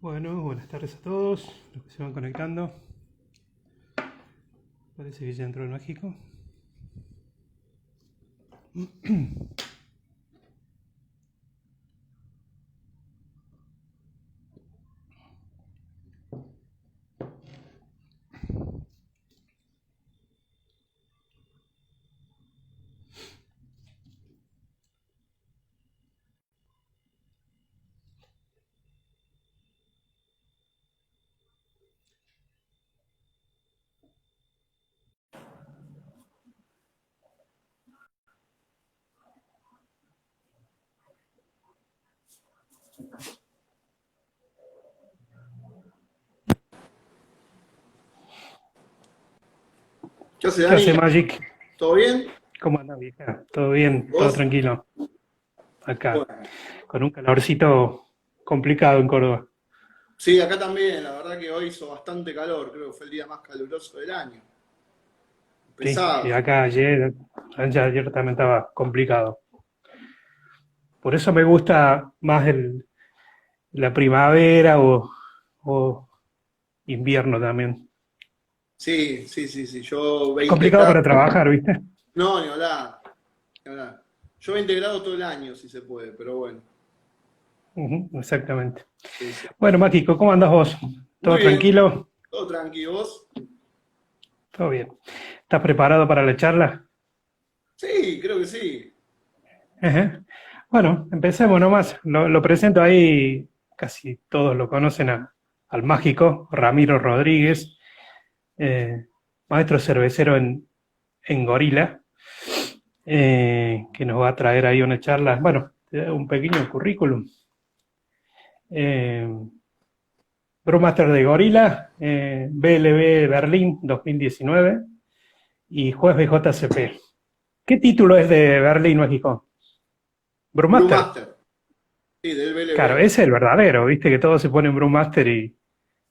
Bueno, buenas tardes a todos los que se van conectando. Parece que ya entró el mágico. ¿Qué hace, ¿Qué hace Dani? Magic? ¿Todo bien? ¿Cómo anda, vieja? ¿Todo bien? ¿Todo ¿Vos? tranquilo? Acá, Bueno. con un calorcito complicado en Córdoba. Sí, acá también. La verdad que hoy hizo bastante calor. Creo que fue el día más caluroso del año. Sí, Pesado. y acá ayer también estaba complicado. Por eso me gusta más la primavera o invierno también. Sí, sí, sí, sí. Yo Es 20 complicado grados. para trabajar, ¿viste? No, ni hablar. Ni hablar. Yo 20 grados todo el año, si se puede, pero bueno. Ujú, exactamente. Sí, sí. Bueno, Mágico, ¿cómo andas vos? Muy ¿Todo bien. tranquilo? Todo tranquilo. ¿Vos? Todo bien. ¿Estás preparado para la charla? Sí, creo que sí. Ajá. Bueno, empecemos nomás. Lo presento ahí, casi todos lo conocen al mágico Ramiro Rodríguez, eh, maestro cervecero en Gorila, que nos va a traer ahí una charla, bueno, un pequeño currículum. Eh, Brewmaster de Gorila, BLB Berlín 2019 y juez BJCP. ¿Qué título es de Berlín, México? Brewmaster. Brewmaster. Sí, del Claro, BLB. ese es el verdadero, viste que todos se ponen Brewmaster y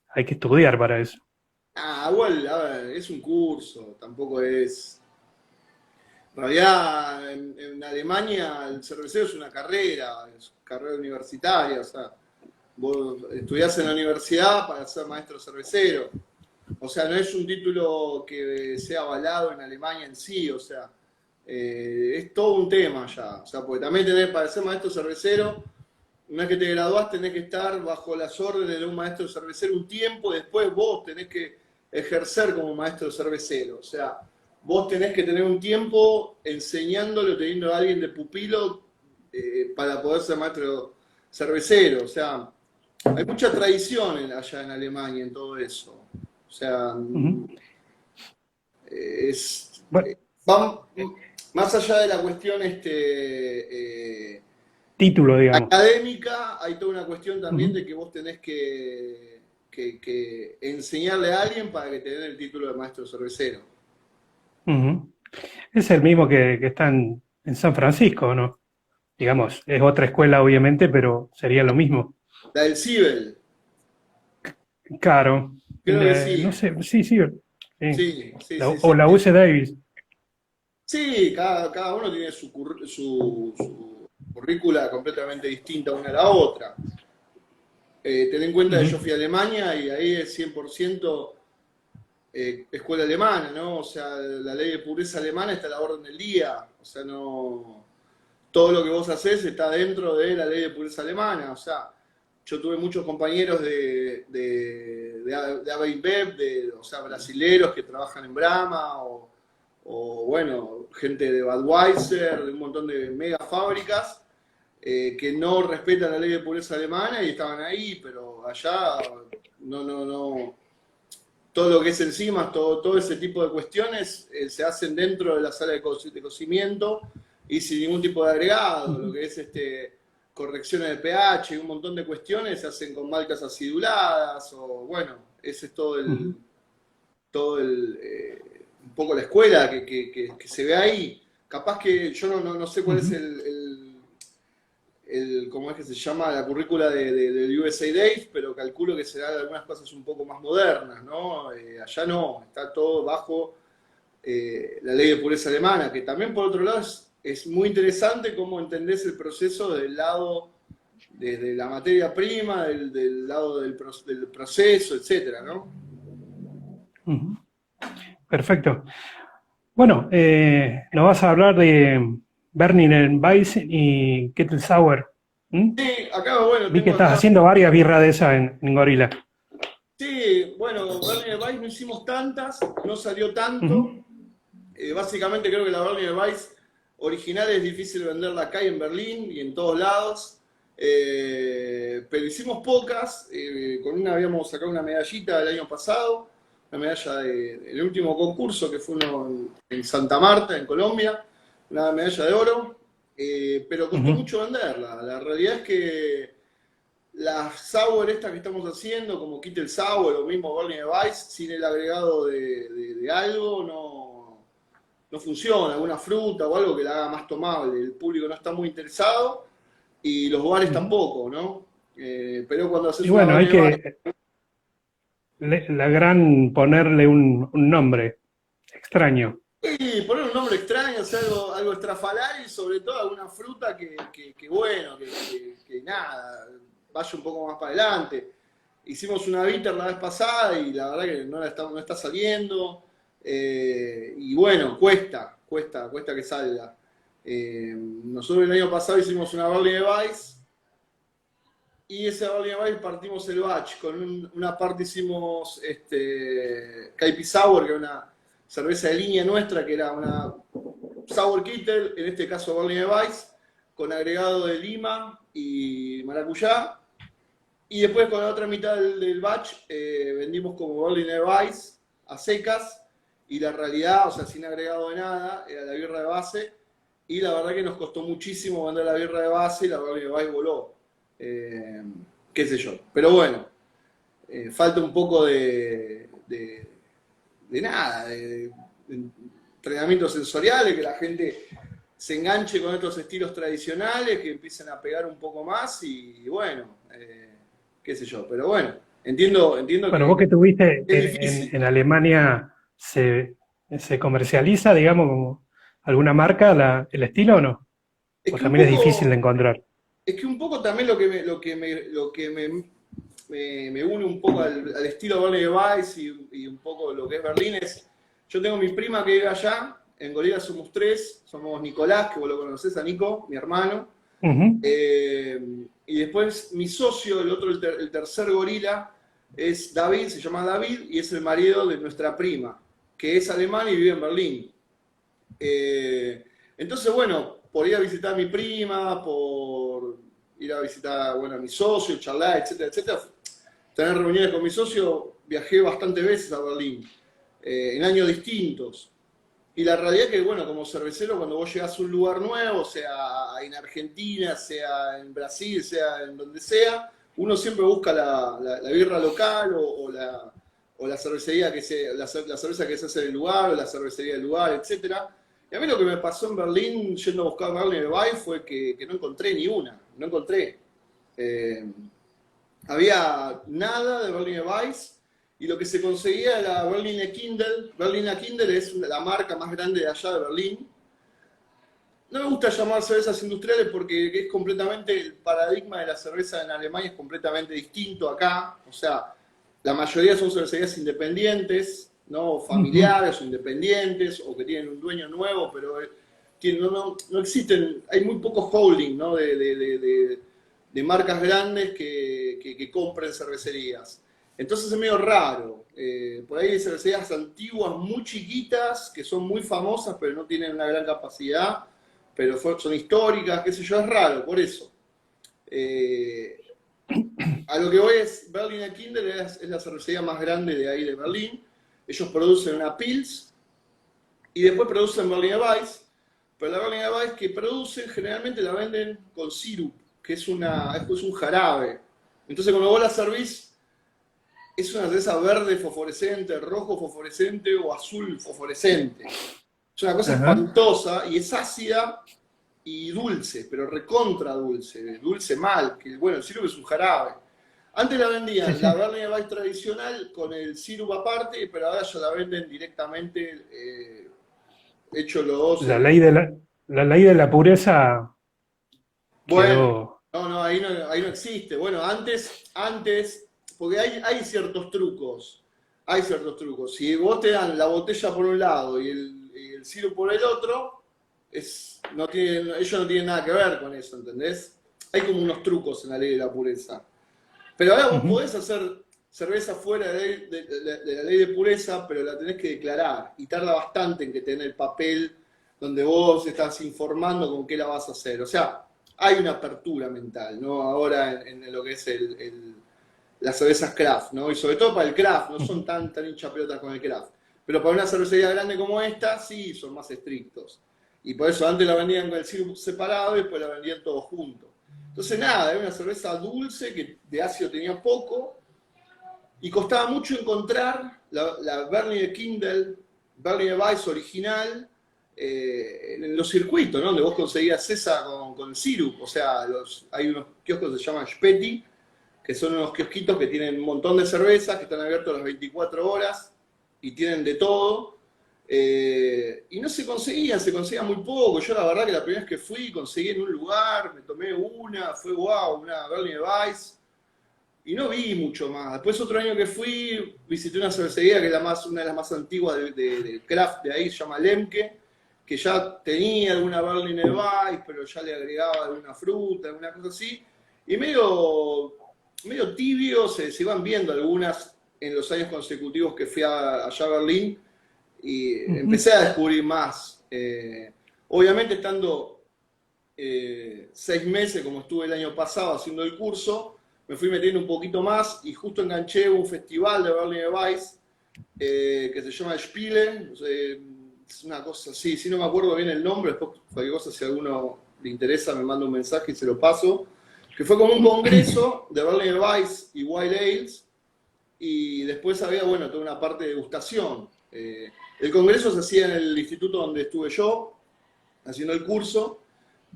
hay que estudiar para eso. Ah, igual, a ver, es un curso. Tampoco es. En realidad, en Alemania el cervecero es una carrera, es carrera universitaria, o sea, vos estudiás en la universidad para ser maestro cervecero. O sea, no es un título que sea avalado en Alemania en sí, o sea, es todo un tema ya. O sea, porque también tenés, para ser maestro cervecero, una vez que te graduás tenés que estar bajo las órdenes de un maestro cervecero un tiempo, después vos tenés que ejercer como maestro cervecero. O sea, vos tenés que tener un tiempo enseñándolo, teniendo a alguien de pupilo para poder ser maestro cervecero. O sea, hay mucha tradición allá en Alemania en todo eso. O sea, Ujú. es, Bueno, va más allá de la cuestión título, digamos. académica, hay toda una cuestión también Ujú, de que vos tenés que enseñarle a alguien para que te den el título de maestro cervecero. ujú. Es el mismo que está en San Francisco, ¿no? Digamos, es otra escuela, obviamente, pero sería lo mismo. La del CIBEL, Claro, creo que no sí. sé, sí, sí, sí. Sí, sí, sí, O sí. la UC Davis. Sí, cada uno tiene su currícula completamente distinta una a la otra. Ten en cuenta que Ujú, yo fui a Alemania y ahí es 100% escuela alemana, ¿no? O sea, la ley de pureza alemana está a la orden del día. O sea, no. Todo lo que vos haces está dentro de la ley de pureza alemana. O sea, yo tuve muchos compañeros de ABA InBev, o sea, brasileros que trabajan en Brahma, bueno, gente de Budweiser, de un montón de mega fábricas, que no respetan la ley de pureza alemana y estaban ahí, pero allá no. Todo lo que es enzimas, todo ese tipo de cuestiones se hacen dentro de la sala de cocimiento y sin ningún tipo de agregado. Lo ujú, que es correcciones de pH y un montón de cuestiones se hacen con maltas aciduladas o bueno, ese es ujú, un poco la escuela que se ve ahí. Capaz que yo no sé cuál es ujú. ¿cómo es que se llama? La currícula del USA Days, pero calculo que será de algunas cosas un poco más modernas, ¿no? Allá no, está todo bajo la ley de pureza alemana, que también por otro lado es muy interesante cómo entendés el proceso del lado desde la materia prima, del lado del proceso, etcétera, ¿no? Ujú. Perfecto. Bueno, nos vas a hablar de Burning and Weiss y Kettle Sour. ¿Mm? Sí, acá, bueno, Vi que tengo estás acá. haciendo varias birras de esas en Gorila. Sí, bueno, Berliner Weiss no hicimos tantas, no salió tanto. Ujú, Básicamente creo que la Berliner Weiss original es difícil venderla acá y en Berlín y en todos lados. Pero hicimos pocas, con una habíamos sacado una medallita el año pasado, una medalla del último concurso que fue uno en Santa Marta, en Colombia, una medalla de oro, pero costó ujú. mucho venderla. La realidad es que las sour estas que estamos haciendo, como Kittel Sour o mismo Berliner Weiss, sin el agregado de algo, no funciona, alguna fruta o algo que la haga más tomable. El público no está muy interesado y los bares Ujú. tampoco, ¿no? Pero cuando Y haces una bueno, hay Berliner Weiss, que la gran ponerle un nombre extraño. y poner un nombre extraño, hacer algo estrafalario y sobre todo alguna fruta que bueno, que nada, vaya un poco más para adelante. Hicimos una bitter la vez pasada y la verdad que no está saliendo. Y bueno, cuesta que salga. Nosotros el año pasado hicimos una Berliner Weiss y esa Berliner Weiss partimos el batch. Con una parte hicimos Caipi Sour, que era una cerveza de línea nuestra, que era una Sour Kittel, en este caso Berliner Weiss, con agregado de lima y maracuyá. Y después con la otra mitad del batch vendimos como Berliner Weiss a secas y la realidad, o sea, sin agregado de nada, era la birra de base y la verdad que nos costó muchísimo vender la birra de base y la Berliner Weiss voló. Eh, qué sé yo. Pero bueno, falta un poco de nada, de entrenamientos sensoriales, que la gente se enganche con estos estilos tradicionales, que empiecen a pegar un poco más y bueno, qué sé yo. Pero bueno, entiendo Bueno, vos que que tuviste es difícil. en Alemania, ¿se comercializa, digamos, como alguna marca el estilo o no? Es ¿O que un también es difícil de poco, encontrar? es que un poco también me une un poco al estilo Berliner Weiss y un poco lo que es Berlín es, yo tengo mi prima que vive allá, en Gorila somos tres, somos Nicolás, que vos lo conocés a Nico, mi hermano, Ujú. eh, y después mi socio, el tercer gorila, es David, se llama David, y es el marido de nuestra prima, que es alemán y vive en Berlín. Eh, entonces, bueno, por ir a visitar a mi prima, por ir a visitar, bueno, a mi socio, charlar, etcétera, etcétera, tener reuniones con mi socio, viajé bastantes veces a Berlín, en años distintos. Y la realidad es que, bueno, como cervecero, cuando vos llegás a un lugar nuevo, sea en Argentina, sea en Brasil, sea en donde sea, uno siempre busca la birra local o la cervecería la cerveza que se hace en el lugar, o la cervecería del lugar, etcétera. Y a mí lo que me pasó en Berlín, yendo a buscar Berliner Weiss, fue que no encontré ni una, no encontré. Eh, había nada de Berliner Weiss y lo que se conseguía era Berliner Kindle. Berliner Kindle es la marca más grande de allá de Berlín. No me gusta llamar cervezas industriales porque es completamente, el paradigma de la cerveza en Alemania es completamente distinto acá. O sea, la mayoría son cervecerías independientes, ¿no? Ujú. Familiares o independientes, o que tienen un dueño nuevo, pero no existen, hay muy pocos holding, ¿no? De marcas grandes que compren cervecerías. Entonces es medio raro. Por ahí hay cervecerías antiguas muy chiquitas que son muy famosas pero no tienen una gran capacidad, pero son históricas, qué sé yo, es raro, por eso. Eh, a lo que voy es, Berliner Kindle es la cervecería más grande de ahí de Berlín. Ellos producen una Pils y después producen Berliner Weiss, pero la Berliner Weiss que producen generalmente la venden con sirup, que es un jarabe. Entonces cuando vos la servís, es una cerveza verde fosforescente, rojo fosforescente o azul fosforescente. Es una cosa Ajá. espantosa y es ácida y dulce, pero recontra dulce, dulce mal, que bueno, el sirup es un jarabe. Antes la Sí, vendían sí. la Berliner Weiss tradicional con el sirup aparte, pero ahora ya la venden directamente hecho los dos. La ley de la pureza Bueno, quedó. No, ahí no existe. Bueno, antes, porque hay ciertos trucos. Hay ciertos trucos. Si vos te dan la botella por un lado y el sirope por el otro, ellos no tienen nada que ver con eso, ¿entendés? Hay como unos trucos en la ley de la pureza. Pero ahora vos Ujú. podés hacer cerveza fuera de la ley de pureza, pero la tenés que declarar. Y tarda bastante en que tenés el papel donde vos estás informando con qué la vas a hacer. O sea, hay una apertura mental, ¿no? Ahora en lo que es las cervezas craft, ¿no? Y sobre todo para el craft, no son tan hincha pelotas con el craft. Pero para una cervecería grande como esta, sí, son más estrictos. Y por eso antes la vendían con el sirope separado y después la vendían todo junto. Entonces nada, era una cerveza dulce que de ácido tenía poco y costaba mucho encontrar la Berliner Kindle, Berliner Weiss original en los circuitos, ¿no? Donde vos conseguías esa con el sirope. O sea, hay unos kioscos que se llaman Späti, que son unos kiosquitos que tienen un montón de cervezas, que están abiertos las 24 horas y tienen de todo. Y no se conseguía muy poco. Yo la verdad que la primera vez que fui conseguí en un lugar, me tomé una, fue wow, una Berliner Weiss, y no vi mucho más. Después otro año que fui, visité una cervecería que es una de las más antiguas de craft de ahí, se llama Lemke, que ya tenía alguna Berliner Weiss, pero ya le agregaba alguna fruta, alguna cosa así. Y medio tibio se iban viendo algunas en los años consecutivos que fui allá a Berlín y Ujú. empecé a descubrir más. Obviamente estando 6 meses, como estuve el año pasado haciendo el curso, me fui metiendo un poquito más y justo enganché un festival de Berliner Weiss que se llama Spiele. Es una cosa así, si no me acuerdo bien el nombre, después cualquier cosa, si a alguno le interesa, me manda un mensaje y se lo paso. Que fue como un congreso de Berliner Weiss y Wild Ales, y después había, bueno, toda una parte de degustación. El congreso se hacía en el instituto donde estuve yo, haciendo el curso,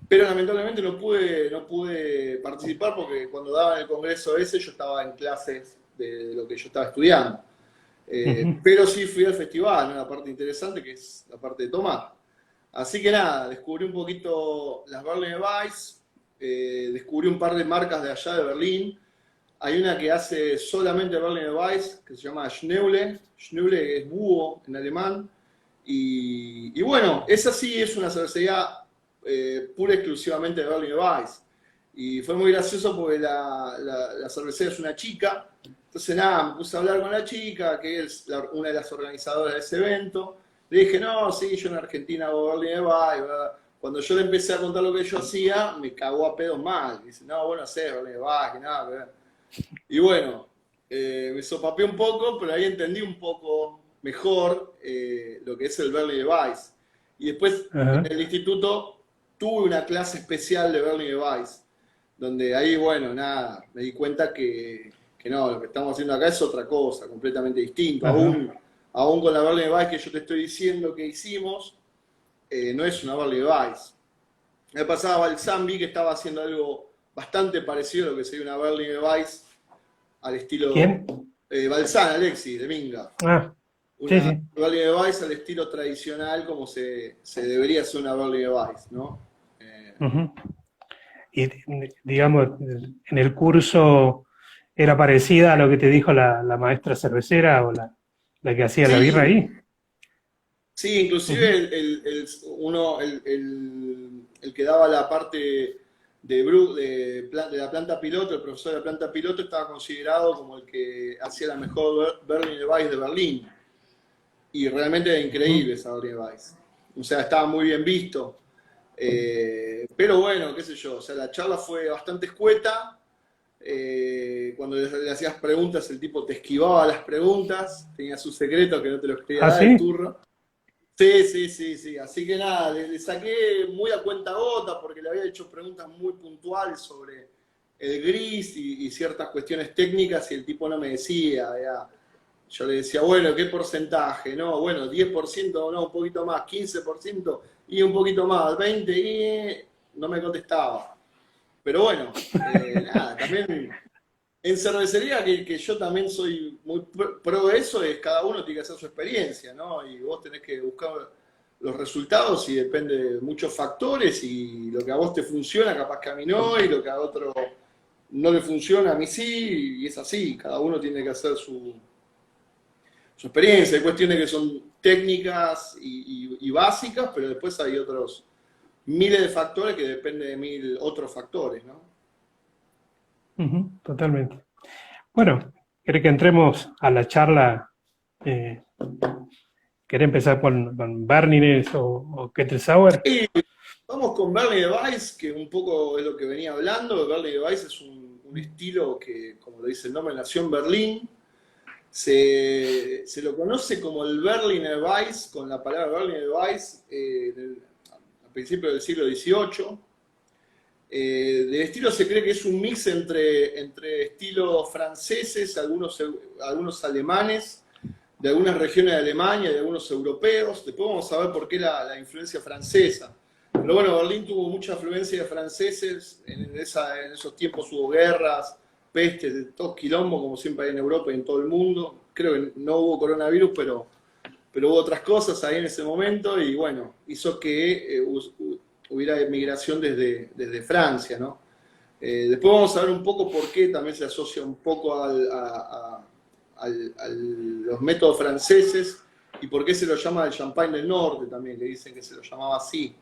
pero lamentablemente no pude participar porque cuando daban el congreso ese yo estaba en clases de lo que yo estaba estudiando. Ujú. Pero sí fui al festival, ¿no? La parte interesante que es la parte de tomar. Así que nada, descubrí un poquito las Berliner Weiss, descubrí un par de marcas de allá de Berlín. Hay una que hace solamente Berliner Weiss, que se llama Schneule. Schneule es búho en alemán. Y bueno, esa sí es una cervecería pura y exclusivamente de Berliner Weiss. Y fue muy gracioso porque la cervecera es una chica. Entonces nada, me puse a hablar con la chica, que es una de las organizadoras de ese evento. Le dije, no, sí, yo en Argentina hago Berliner Weiss. Cuando yo le empecé a contar lo que yo hacía, me cagó a pedos mal. Dice, no, bueno, sé, Berliner Weiss, que nada, que ver. Y bueno, me sopapé un poco, pero ahí entendí un poco mejor lo que es el Berliner Weiss. Y después en Ajá. el instituto tuve una clase especial de Berliner Weiss, donde ahí, bueno, nada, me di cuenta que no, lo que estamos haciendo acá es otra cosa, completamente distinto. Ajá. Aún con la Berliner Weiss que yo te estoy diciendo que hicimos, no es una Berliner Weiss. Me pasaba Balsambi que estaba haciendo algo bastante parecido a lo que sería una Berliner Weiss al estilo ¿Quién? Balsán, Alexis, de Minga. Ah, sí, Una sí. Berliner Weiss al estilo tradicional como se debería hacer una Berliner Weiss, ¿no? Ujú. Y digamos, en el curso era parecida a lo que te dijo la maestra cervecera o la que hacía la birra Sí, ahí. sí, inclusive Ujú. el que daba la parte de la planta piloto, el profesor de la planta piloto, estaba considerado como el que hacía la mejor Berliner Weiss de Berlín. Y realmente era Ujú. increíble esa Berliner Weiss. O sea, estaba muy bien visto. Pero bueno, qué sé yo, o sea, la charla fue bastante escueta. Cuando le hacías preguntas, el tipo te esquivaba las preguntas, tenía su secreto que no te lo quería Ah, dar el sí. turro. Sí, sí, sí, sí. Así que nada, le saqué muy a cuenta gota porque le había hecho preguntas muy puntuales sobre el gris y ciertas cuestiones técnicas y el tipo no me decía. Yo le decía, bueno, ¿qué porcentaje? No, bueno, 10%, no, un poquito más, 15% y un poquito más, 20% y no me contestaba. Pero bueno, nada, también en cervecería, que yo también soy muy pro de eso, es cada uno tiene que hacer su experiencia, ¿no? Y vos tenés que buscar los resultados y depende de muchos factores y lo que a vos te funciona capaz que a mí no y lo que a otro no le funciona a mí sí y es así, cada uno tiene que hacer su experiencia, hay cuestiones que son técnicas y básicas, pero después hay otros miles de factores que dependen de mil otros factores, ¿no? Ujú, totalmente. Bueno, ¿querés que entremos a la charla? Eh, ¿Querés empezar con Bernines o Kettle Sour? Y vamos con Bernie Device, que un poco es lo que venía hablando. Bernie Device es un estilo que, como lo dice el nombre, nació en Berlín. Se lo conoce como el Berliner Weiss, con la palabra Berliner Weiss, a principios del siglo XVIII. Del estilo se cree que es un mix entre estilos franceses, algunos alemanes, de algunas regiones de Alemania, de algunos europeos. Después vamos a ver por qué la influencia francesa. Pero bueno, Berlín tuvo mucha influencia de franceses, en esos tiempos hubo guerras, pestes, todo quilombo, como siempre hay en Europa y en todo el mundo. Creo que no hubo coronavirus, pero hubo otras cosas ahí en ese momento y bueno, hizo que hubiera emigración desde Francia, ¿no? Después vamos a ver un poco por qué también se asocia un poco a los métodos franceses y por qué se lo llama el champagne del norte también, que dicen que se lo llamaba así.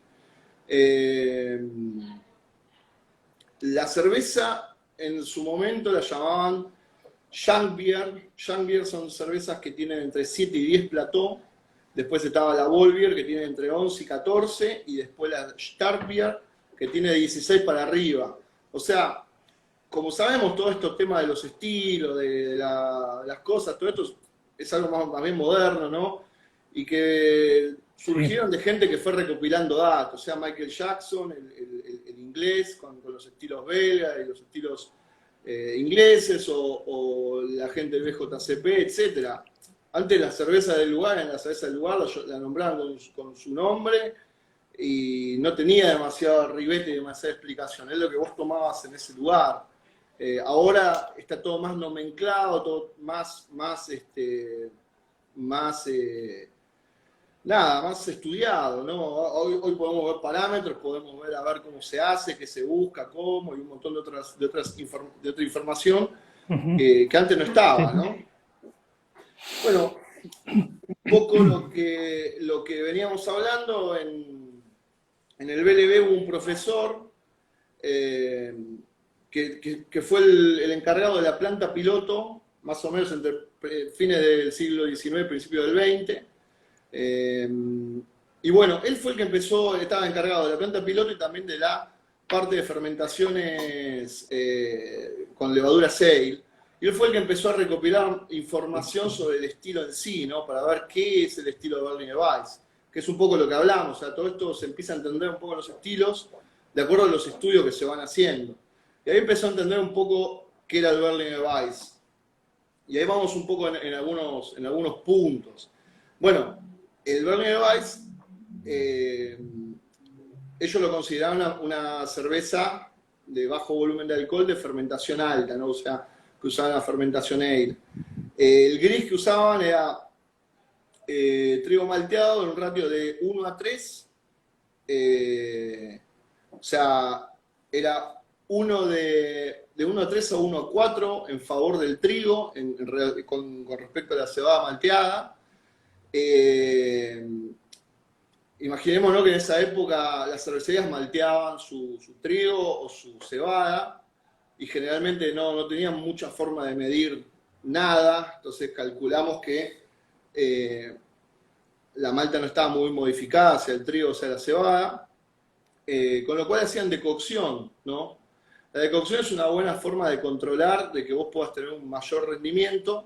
La cerveza en su momento la llamaban Jungbier. Jungbier son cervezas que tienen entre 7 y 10 plató. Después estaba la Bollbier, que tiene entre 11 y 14. Y después la Starkbier, que tiene de 16 para arriba. O sea, como sabemos, todos estos temas de los estilos, de las cosas, todo esto es algo más bien moderno, ¿no? Y que Sí. surgieron de gente que fue recopilando datos. O sea, Michael Jackson, el inglés, con los estilos belgas y los estilos ingleses o la gente del BJCP, etcétera. Antes la cerveza del lugar, en la cerveza del lugar la nombraban con su nombre y no tenía demasiado ribete y demasiada explicación. Es lo que vos tomabas en ese lugar. Ahora está todo más nomenclado, todo más estudiado, ¿no? Hoy podemos ver parámetros, podemos ver a ver cómo se hace, qué se busca, cómo, y un montón de otra información Ujú, que antes no estaba, sí. ¿no? Bueno, un poco lo que veníamos hablando en el BLB hubo un profesor eh, que fue el encargado de la planta piloto, más o menos entre fines del siglo XIX y principios del XX. Y bueno, él fue el que estaba encargado de la planta piloto y también de la parte de fermentaciones con levadura ale. Y él fue el que empezó a recopilar información sobre el estilo en sí, ¿no? Para ver qué es el estilo de Berliner Weiss, que es un poco lo que hablamos. O sea, todo esto se empieza a entender un poco los estilos de acuerdo a los estudios que se van haciendo. Y ahí empezó a entender un poco qué era el Berliner Weiss. Y ahí vamos un poco en algunos puntos. Bueno, el Berliner Weiss, ellos lo consideraban una cerveza de bajo volumen de alcohol de fermentación alta, ¿no? O sea, que usaban la fermentación ale. El gris que usaban era trigo malteado en un ratio de 1:3. O sea, era 1:3 a 1:4 en favor del trigo con respecto a la cebada malteada. Imaginemos, ¿no?, que en esa época las cervecerías malteaban su trigo o su cebada y generalmente no tenían mucha forma de medir nada, entonces calculamos que la malta no estaba muy modificada, sea el trigo o sea la cebada, con lo cual hacían decocción, ¿no? La decocción es una buena forma de controlar, de que vos puedas tener un mayor rendimiento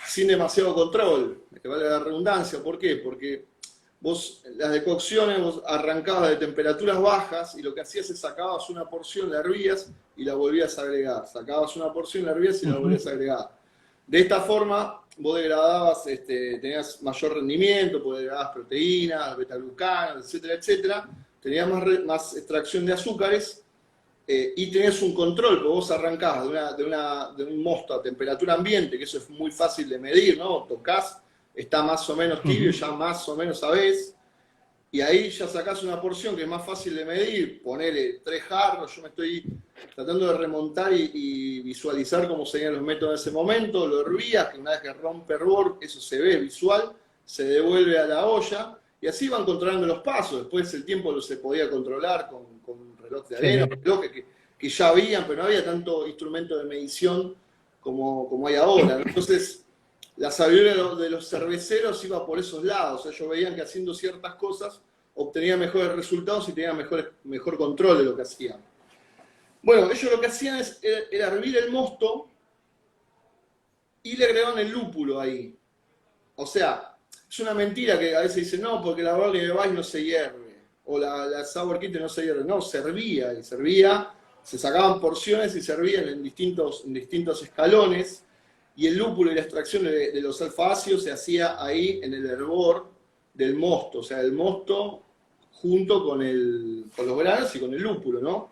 sin demasiado control, que vale la redundancia. ¿Por qué? Porque las decocciones, vos arrancabas de temperaturas bajas y lo que hacías es sacabas una porción, la hervías y la volvías a agregar. Sacabas una porción, la hervías y la volvías a Ujú. agregar. De esta forma, vos degradabas, tenías mayor rendimiento, porque degradabas proteínas, betaglucanos, etcétera, etcétera. Tenías más extracción de azúcares y tenés un control, porque vos arrancás de un mosto a temperatura ambiente, que eso es muy fácil de medir, ¿no? Tocás, está más o menos tibio, Ujú. ya más o menos sabés. y ahí ya sacás una porción que es más fácil de medir, ponele 3 jarros, yo me estoy tratando de remontar y visualizar cómo serían los métodos en ese momento, lo hervías, que una vez que rompe hervor, eso se ve visual, se devuelve a la olla, y así van controlando los pasos. Después el tiempo lo se podía controlar con un reloj de arena, Sí, relojes que ya habían, pero no había tanto instrumento de medición como hay ahora, ¿no? Entonces, la sabiduría de los cerveceros iba por esos lados. Ellos veían que haciendo ciertas cosas obtenían mejores resultados y tenían mejor control de lo que hacían. Bueno, ellos lo que hacían era hervir el mosto y le agregaban el lúpulo ahí. O sea, es una mentira que a veces dicen, no, porque la barley de Weiss no se hierve, o la sour kit no se hierve. No, servía, se sacaban porciones y servían en distintos escalones, y el lúpulo y la extracción de los alfa-ácidos se hacía ahí en el hervor del mosto, o sea, el mosto junto con los granos y con el lúpulo, ¿no?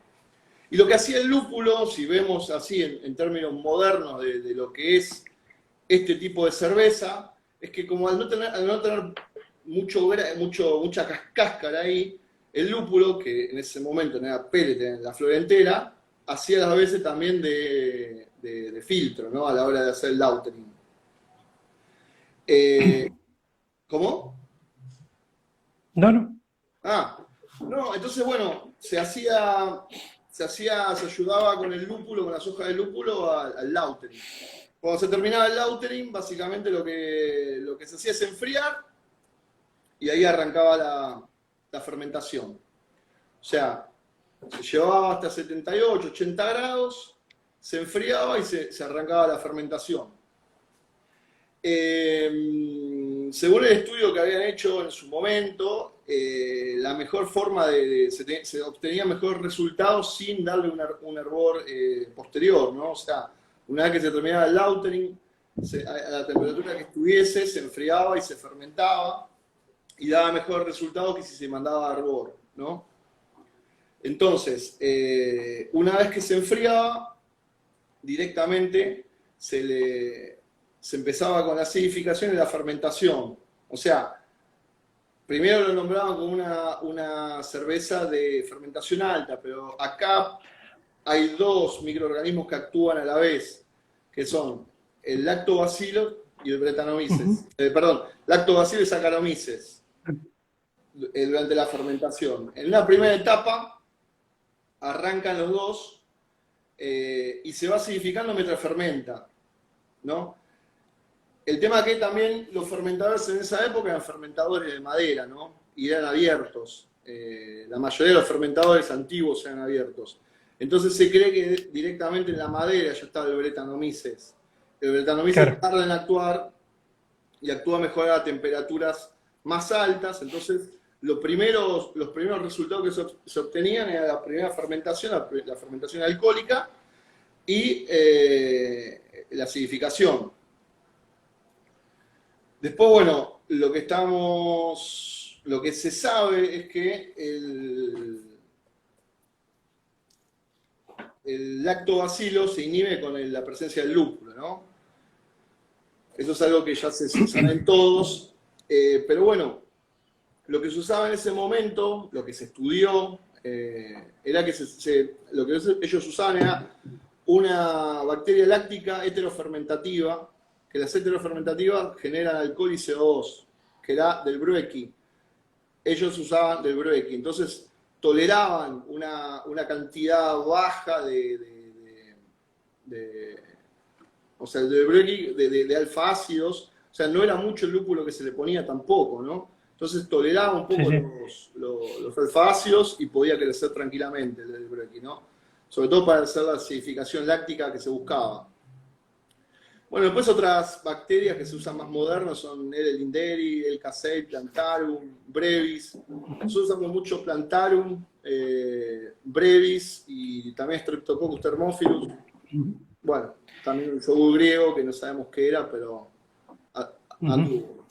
Y lo que hacía el lúpulo, si vemos así en términos modernos de lo que es este tipo de cerveza, es que como al no tener mucha cáscara ahí, el lúpulo, que en ese momento no era pellet en la flor entera, hacía las veces también de filtro, ¿no? A la hora de hacer el lautering. ¿Cómo? no, no, Ah, no, entonces bueno, se ayudaba con el lúpulo, con las hojas de lúpulo al lautering. Cuando se terminaba el lautering, básicamente lo que se hacía es enfriar y ahí arrancaba la fermentación. O sea, se llevaba hasta 78, 80 grados, se enfriaba y se arrancaba la fermentación. Según el estudio que habían hecho en su momento, la mejor forma se obtenía mejores resultados sin darle un hervor posterior, ¿no? O sea, una vez que se terminaba el lautering, a la temperatura que estuviese, se enfriaba y se fermentaba y daba mejores resultados que si se mandaba a hervor, ¿no? Entonces, una vez que se enfriaba, directamente se empezaba con la acidificación y la fermentación. O sea, primero lo nombraban como una cerveza de fermentación alta, pero acá hay dos microorganismos que actúan a la vez, que son el lactobacillus y el Brettanomyces. Perdón, lactobacillus y Saccharomyces durante la fermentación. En una primera etapa arrancan los dos y se va acidificando mientras fermenta, ¿no? El tema que también los fermentadores en esa época eran fermentadores de madera, ¿no? Y eran abiertos. La mayoría de los fermentadores antiguos eran abiertos. Entonces se cree que directamente en la madera ya estaba el Brettanomyces. El Brettanomyces claro. tarda en actuar y actúa mejor a temperaturas más altas. Entonces los primeros resultados que se obtenían era la primera fermentación, la fermentación alcohólica y la acidificación. Después, bueno, lo que se sabe es que el lactobacilo se inhibe con la presencia del lúpulo, ¿no? Eso es algo que ya se saben todos, pero bueno, lo que se usaba en ese momento, lo que se estudió, era que lo que ellos usaban era una bacteria láctica heterofermentativa, que las heterofermentativas generan alcohol y CO2, que era del Bruecki. Ellos usaban del Bruecki, entonces toleraban una cantidad baja o sea, del Bruecki, de alfa-ácidos, o sea, no era mucho el lúpulo que se le ponía tampoco, ¿no? Entonces toleraba un poco Sí. los alfa-ácidos y podía crecer tranquilamente el Bruecki, ¿no? Sobre todo para hacer la acidificación láctica que se buscaba. Bueno, después otras bacterias que se usan más modernas son el Linderi, el Casei, Plantarum, Brevis. Nosotros usamos mucho Plantarum, Brevis y también Streptococcus thermophilus. Bueno, también un yogur griego que no sabemos qué era, pero anduvo.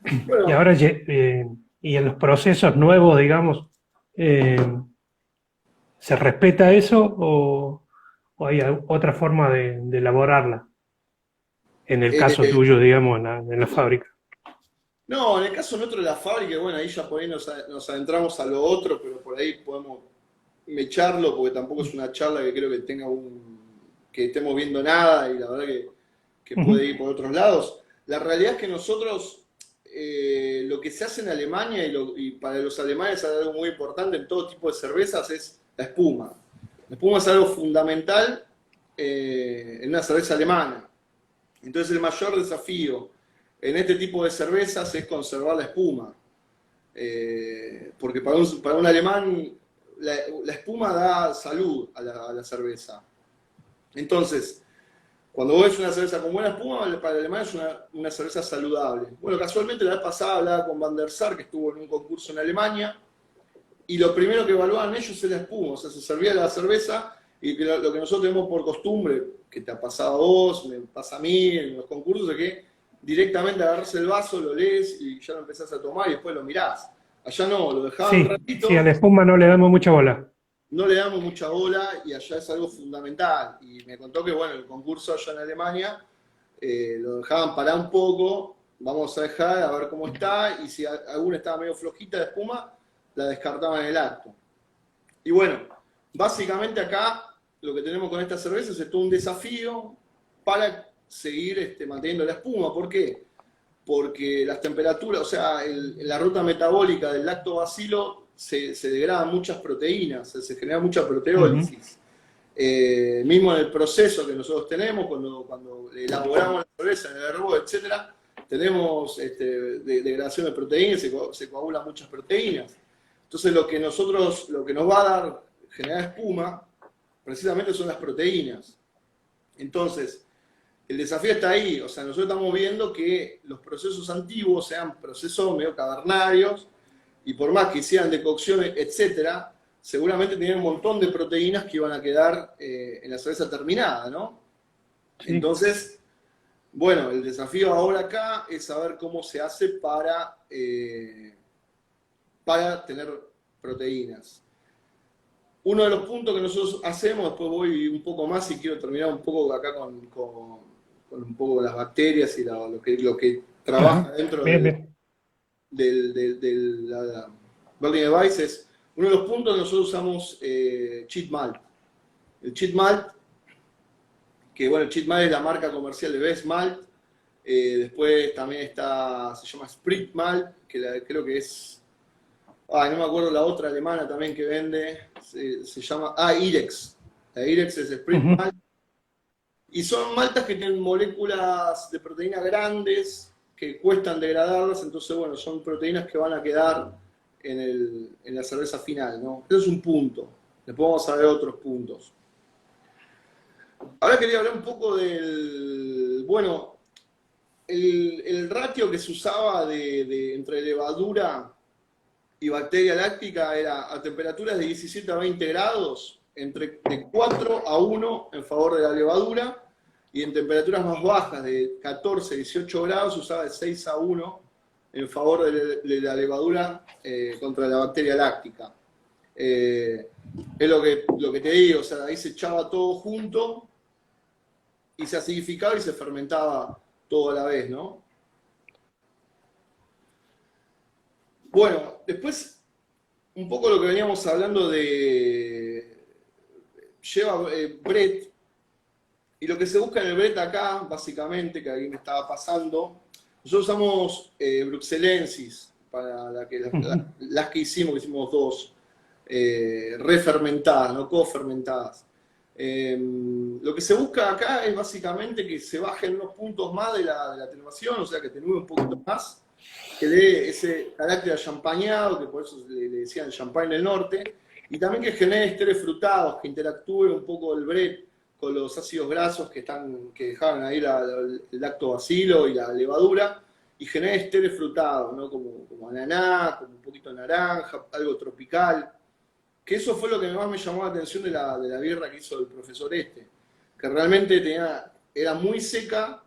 Y Bueno, ahora, y en los procesos nuevos, digamos, eh, ¿se respeta eso o hay otra forma de elaborarla? En el caso eh, tuyo, digamos, en la fábrica. No, en el caso nuestro de la fábrica, bueno, ahí ya por ahí nos adentramos a lo otro, pero por ahí podemos mecharlo, porque tampoco es una charla que creo que que estemos viendo nada y la verdad que puede Ujú. ir por otros lados. La realidad es que nosotros, lo que se hace en Alemania y para los alemanes es algo muy importante en todo tipo de cervezas es la espuma. La espuma es algo fundamental en una cerveza alemana. Entonces el mayor desafío en este tipo de cervezas es conservar la espuma. Porque para un alemán la espuma da salud a la cerveza. Entonces, cuando vos ves una cerveza con buena espuma, para el alemán es una cerveza saludable. Bueno, casualmente la vez pasada hablaba con Van der Sar, que estuvo en un concurso en Alemania, y lo primero que evaluaban ellos es la espuma, o sea, se servía la cerveza y que lo que nosotros tenemos por costumbre, que te ha pasado a vos, me pasa a mí en los concursos, es que directamente agarras el vaso, lo lees y ya lo empezás a tomar y después lo mirás. Allá no, lo dejaban un Sí, sí, a ratito, la espuma no le damos mucha bola. no le damos mucha bola y allá es algo fundamental. Y me contó que, bueno, el concurso allá en Alemania lo dejaban parar un poco, vamos a dejar a ver cómo está, y si alguna estaba medio flojita de espuma, la descartaban en el acto. Y bueno, básicamente acá lo que tenemos con estas cervezas es todo un desafío para seguir manteniendo la espuma. ¿Por qué? Porque las temperaturas, o sea, la ruta metabólica del lactobacilo se degradan muchas proteínas, se genera mucha Ujú. proteólisis. Mismo en el proceso que nosotros tenemos, cuando elaboramos la cerveza en el herbo, etcétera, tenemos degradación de proteínas, se coagulan muchas proteínas. Entonces lo que nos va a dar generar espuma, precisamente son las proteínas. Entonces, el desafío está ahí, o sea, nosotros estamos viendo que los procesos antiguos sean procesos medio cavernarios, y por más que hicieran decocciones, etcétera, seguramente tenían un montón de proteínas que iban a quedar en la cerveza terminada, ¿no? Sí. Entonces, bueno, el desafío ahora acá es saber cómo se hace para tener proteínas. Uno de los puntos que nosotros hacemos, después voy un poco más y quiero terminar un poco acá con un poco las bacterias y lo que trabaja Ajá. dentro Bien, bien. de la Berliner Weiss es, uno de los puntos que nosotros usamos cheat malt. El cheat malt, que bueno, el cheat malt es la marca comercial de Best Malt. Después también se llama Sprit Malt, creo que es, no me acuerdo la otra alemana también que vende, se llama, Irex. La Irex es Sprit Ujú. Malt. Y son maltas que tienen moléculas de proteína grandes que cuestan degradarlas, entonces, bueno, son proteínas que van a quedar en la cerveza final, ¿no? Eso es un punto. Después vamos a ver otros puntos. Ahora quería hablar un poco bueno, el ratio que se usaba entre levadura y bacteria láctica era a temperaturas de 17 a 20 grados, de 4 a 1 en favor de la levadura, y en temperaturas más bajas, de 14 a 18 grados, se usaba de 6 a 1 en favor de la levadura contra la bacteria láctica. Es lo que te digo, o sea, ahí se echaba todo junto y se acidificaba y se fermentaba todo a la vez, ¿no? Bueno, después un poco lo que veníamos hablando lleva Brett, y lo que se busca en el Brett acá, básicamente, que ahí me estaba pasando, nosotros usamos Bruxellensis para Ujú. las que hicimos dos, refermentadas, no cofermentadas. Lo que se busca acá es básicamente que se bajen unos puntos más de la atenuación, o sea, que tenúe un poquito más, que le dé ese carácter achampañado, que por eso le decían champagne del norte, y también que genere esteres frutados, que interactúe un poco el Brett con los ácidos grasos que dejaban ahí el lactobacilo y la levadura, y genere esteres frutados, ¿no? Como ananá, como un poquito de naranja, algo tropical. Que eso fue lo que más me llamó la atención de la birra que hizo el profesor que realmente era muy seca,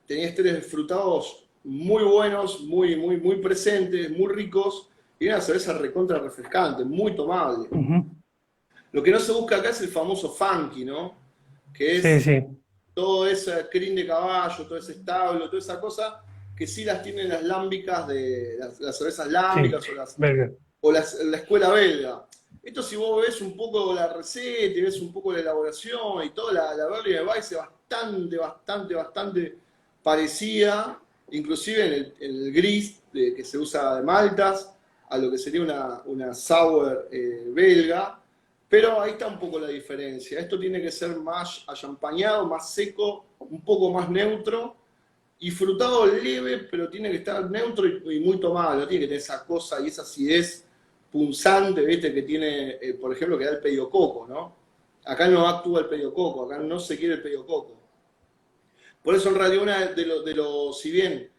tenía esteres frutados muy buenos, muy presentes, muy ricos, y una cerveza recontra refrescante, muy tomable. Ujú. Lo que no se busca acá es el famoso funky, ¿no? Que Sí, es sí. todo ese crin de caballo, todo ese establo, toda esa cosa que sí las tienen las lámbicas de las cervezas Sí, lámbicas belga. o la escuela belga. Esto si vos ves un poco la receta y ves un poco la elaboración y todo, la Berliner Weisse es bastante parecida, inclusive en el gris que se usa de maltas, a lo que sería una sour belga, pero ahí está un poco la diferencia. Esto tiene que ser más achampañado, más seco, un poco más neutro, y frutado leve, pero tiene que estar neutro y muy tomado, no tiene que tener esa cosa y esa acidez punzante, ¿viste? Que tiene, por ejemplo, que da el pediococo, ¿no? Acá no actúa el pediococo, acá no se quiere el pediococo. Por eso en realidad una si bien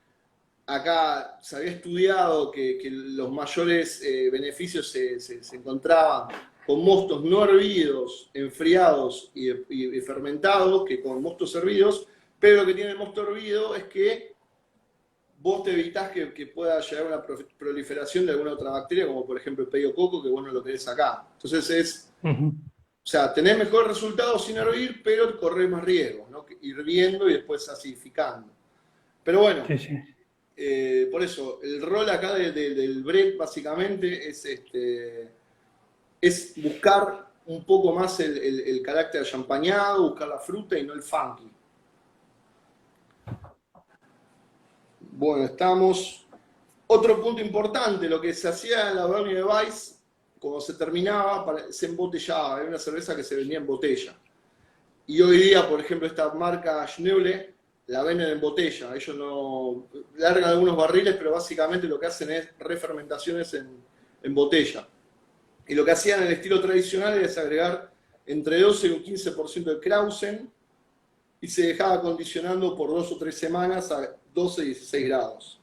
acá se había estudiado que los mayores beneficios se encontraban con mostos no hervidos, enfriados y fermentados que con mostos hervidos, pero lo que tiene el mosto hervido es que vos te evitás que pueda llegar a una proliferación de alguna otra bacteria, como por ejemplo el pediococo, que vos no lo querés acá. Entonces Ujú. o sea, tenés mejor resultado sin hervir, pero corres más riesgos, ¿no? Hirviendo y después acidificando. Pero bueno, Sí, sí. por eso, el rol acá del bread básicamente es buscar un poco más el carácter champañado, buscar la fruta y no el funky. Bueno, estamos. Otro punto importante, lo que se hacía en la Berliner Weiss, cuando se terminaba, se embotellaba, era una cerveza que se vendía en botella. Y hoy día, por ejemplo, esta marca Schneule la venden en botella. Ellos no largan algunos barriles, pero básicamente lo que hacen es refermentaciones en botella. Y lo que hacían en el estilo tradicional es agregar entre 12 y un 15% de Krausen y se dejaba acondicionando por 2 o 3 semanas a 12 y 16 grados.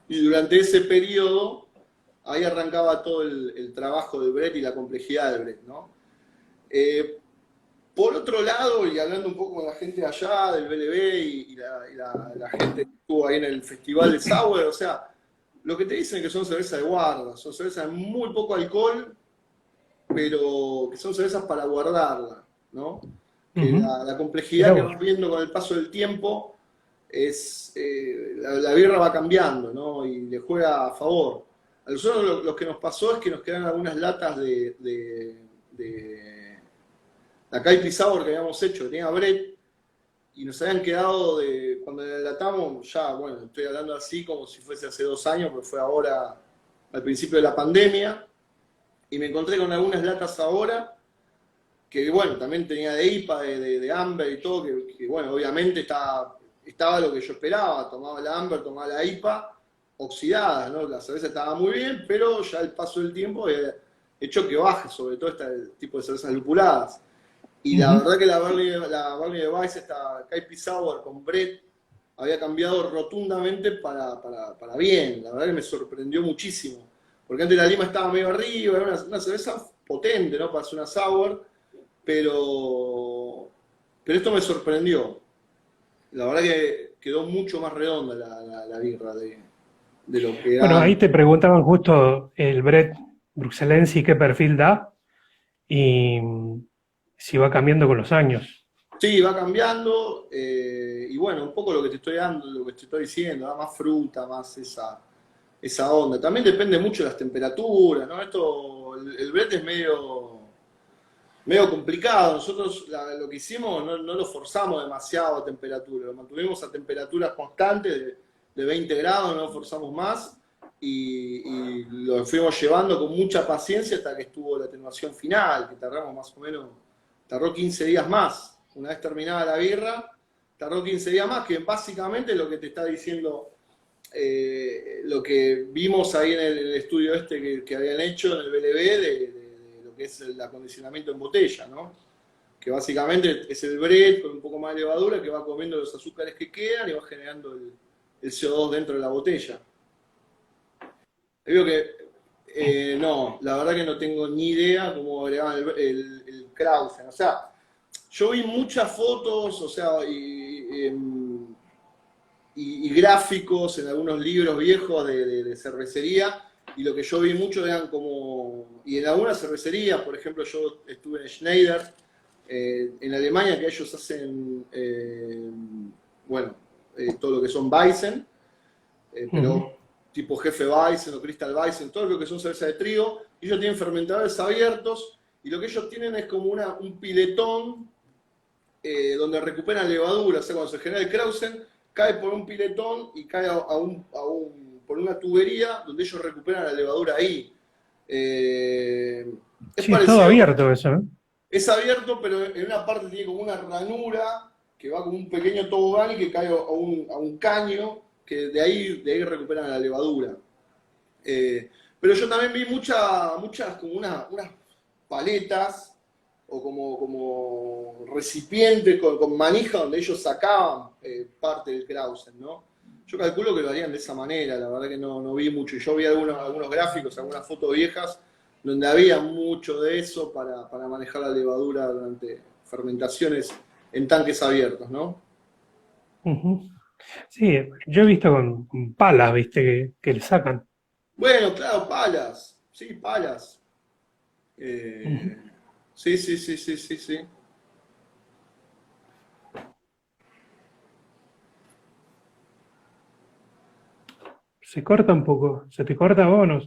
Y durante ese periodo, ahí arrancaba todo el trabajo del Brett y la complejidad del Brett, ¿no? Por otro lado, y hablando un poco con la gente de allá, del BLB y la gente que estuvo ahí en el festival de Sour, o sea, lo que te dicen es que son cervezas de guarda, son cervezas de muy poco alcohol, pero que son cervezas para guardarla, ¿no? Que Ujú. la complejidad Mirá que vos. vas viendo con el paso del tiempo es, la birra va cambiando, ¿no? Y le juega a favor. A nosotros lo que nos pasó es que nos quedan algunas latas de la Caipi Sour que habíamos hecho, que tenía Brett, y nos habían quedado cuando la enlatamos, ya, bueno, estoy hablando así como si fuese hace 2 años, porque fue ahora al principio de la pandemia, y me encontré con algunas latas ahora, que bueno, también tenía de IPA, de Amber y todo, que bueno, obviamente estaba lo que yo esperaba, tomaba la Amber, tomaba la IPA, oxidadas, ¿no? La cerveza estaba muy bien, pero ya el paso del tiempo ha hecho que baje, sobre todo este tipo de cervezas lupuladas. Y la Ujú. verdad que la Barley de Weiss, esta Caipi Sour con Brett, había cambiado rotundamente para bien. La verdad que me sorprendió muchísimo. Porque antes la lima estaba medio arriba, era una cerveza potente, ¿no? Para hacer una sour, pero, pero esto me sorprendió. La verdad que quedó mucho más redonda la birra de lo que Bueno, era ahí antes. te preguntaban justo el Brett bruxelense qué perfil da y si va cambiando con los años. Sí, va cambiando, y bueno, un poco lo que te estoy dando, lo que te estoy diciendo, da más fruta, más esa onda. También depende mucho de las temperaturas, ¿no? Esto, el brete es medio complicado. Nosotros lo que hicimos no lo forzamos demasiado a temperatura, lo mantuvimos a temperaturas constantes de 20 grados, no lo forzamos más y lo fuimos llevando con mucha paciencia hasta que estuvo la atenuación final, que tardamos más o menos, tardó 15 días más. Una vez terminada la birra, tardó 15 días más, que básicamente lo que te está diciendo, lo que vimos ahí en el estudio que habían hecho en el BLB de lo que es el acondicionamiento en botella, ¿no? Que básicamente es el bread con un poco más de levadura que va comiendo los azúcares que quedan y va generando el CO2 dentro de la botella. Digo que no, la verdad que no tengo ni idea cómo agregaban el Krausen. O sea, yo vi muchas fotos, o sea, y gráficos en algunos libros viejos de cervecería, y lo que yo vi mucho eran como, y en algunas cervecerías, por ejemplo, yo estuve en Schneider, en Alemania, que ellos hacen, bueno, todo lo que son Weizen, Ujú. pero tipo Jefe Weizen o Crystal Weizen, todo lo que son cervezas de trigo, ellos tienen fermentadores abiertos y lo que ellos tienen es como un piletón donde recuperan levadura, o sea, cuando se genera el Krausen, cae por un piletón y cae por una tubería donde ellos recuperan la levadura ahí. Eh, es Sí, es todo parecido, abierto eso, ¿no? es abierto, pero en una parte tiene como una ranura que va como un pequeño tobogán y que cae a un caño, que de ahí recuperan la levadura. Pero yo también vi muchas como unas paletas o como recipientes con manija donde ellos sacaban parte del Krausen, ¿no? Yo calculo que lo harían de esa manera, la verdad que no vi mucho. Y yo vi algunos gráficos, algunas fotos viejas, donde había mucho de eso para manejar la levadura durante fermentaciones en tanques abiertos, ¿no? Ujú. Sí, yo he visto con palas, viste, que le sacan. Bueno, claro, palas, sí, palas. Ujú. Eh, sí, sí, sí, sí, sí, sí. Se corta un poco, se te corta vos, no.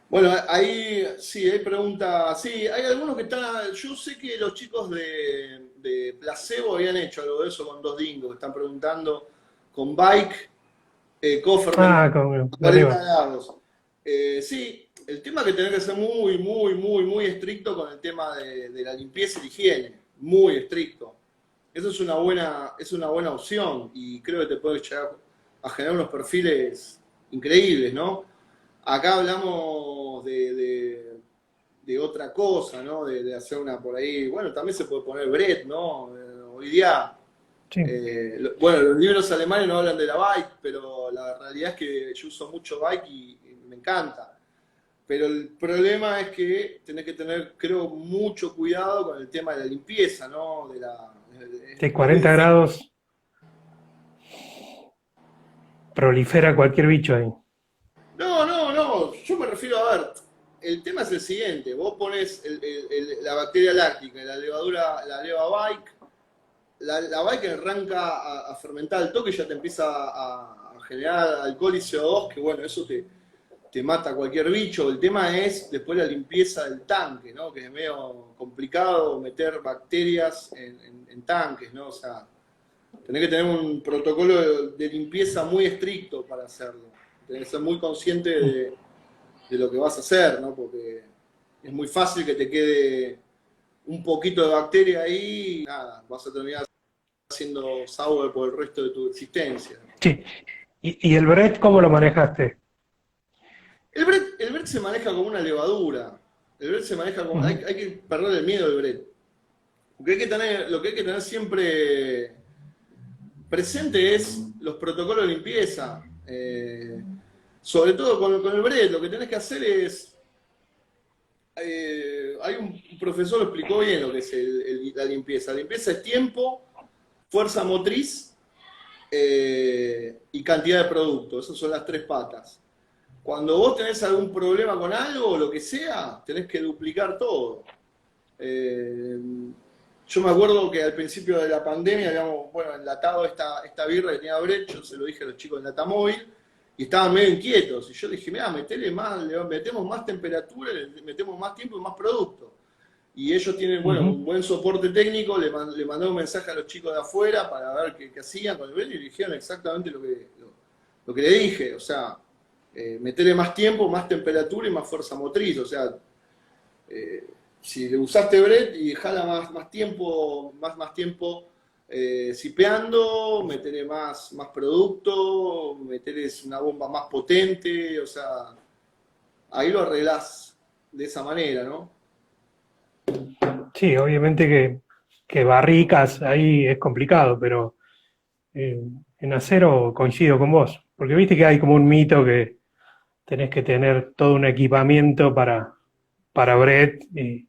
Bueno, ahí sí, hay pregunta. Sí, hay algunos que están. Yo sé que los chicos de Placebo habían hecho algo de eso con dos dingos, que están preguntando con bike, Ah, co-fermentado con a la 40 leva. grados. Sí, el tema es que tenés que ser muy, muy, muy, muy estricto con el tema de la limpieza y la higiene. Muy estricto. Eso es una buena opción y creo que te puede llegar a generar unos perfiles increíbles, ¿no? Acá hablamos de otra cosa, ¿no? De hacer una por ahí. Bueno, también se puede poner Brett, ¿no? Hoy día, Sí. bueno, los libros alemanes no hablan de la bike, pero la realidad es que yo uso mucho bike y me encanta. Pero el problema es que tenés que tener, creo, mucho cuidado con el tema de la limpieza, ¿no? De Es muy 40 difícil. grados prolifera cualquier bicho ahí. No, no, no, yo me refiero a ver, el tema es el siguiente, vos pones la bacteria láctica y la levadura, la leva bike, la bike arranca a fermentar al toque y ya te empieza a generar alcohol y CO2, que bueno, eso te mata cualquier bicho. El tema es después la limpieza del tanque, ¿no? Que es medio complicado meter bacterias en tanques, ¿no? O sea, tenés que tener un protocolo de limpieza muy estricto para hacerlo. Tenés que ser muy consciente de lo que vas a hacer, ¿no? Porque es muy fácil que te quede un poquito de bacteria ahí y nada, vas a terminar siendo sour por el resto de tu existencia. Sí. ¿Y el Brett cómo lo manejaste? El Brett se maneja como una levadura. El Brett se maneja como. Hay, Ujú. hay que perder el miedo del Brett. Lo que hay que tener siempre presente es los protocolos de limpieza. Sobre todo con el Brett, lo que tenés que hacer es hay un profesor que explicó bien lo que es la limpieza. La limpieza es tiempo, fuerza motriz y cantidad de producto. Esas son las tres patas. Cuando vos tenés algún problema con algo o lo que sea, tenés que duplicar todo. Eh, yo me acuerdo que al principio de la pandemia habíamos, bueno, enlatado esta birra que tenía Brett, yo se lo dije a los chicos en Latamóvil, y estaban medio inquietos. Y yo le dije, mira, metele más, metemos más temperatura, le metemos más tiempo y más producto. Y ellos tienen, bueno, un Ujú. buen soporte técnico, le mandé un mensaje a los chicos de afuera para ver qué hacían con el Brett y le dijeron exactamente lo que le dije. O sea, meterle más tiempo, más temperatura y más fuerza motriz. O sea, eh, si le usaste Brett y jala más tiempo sipeando, meterle más producto, meterle una bomba más potente, o sea, ahí lo arreglás de esa manera, ¿no? Sí, obviamente que barricas ahí es complicado, pero eh, en acero coincido con vos, porque viste que hay como un mito que tenés que tener todo un equipamiento para Brett y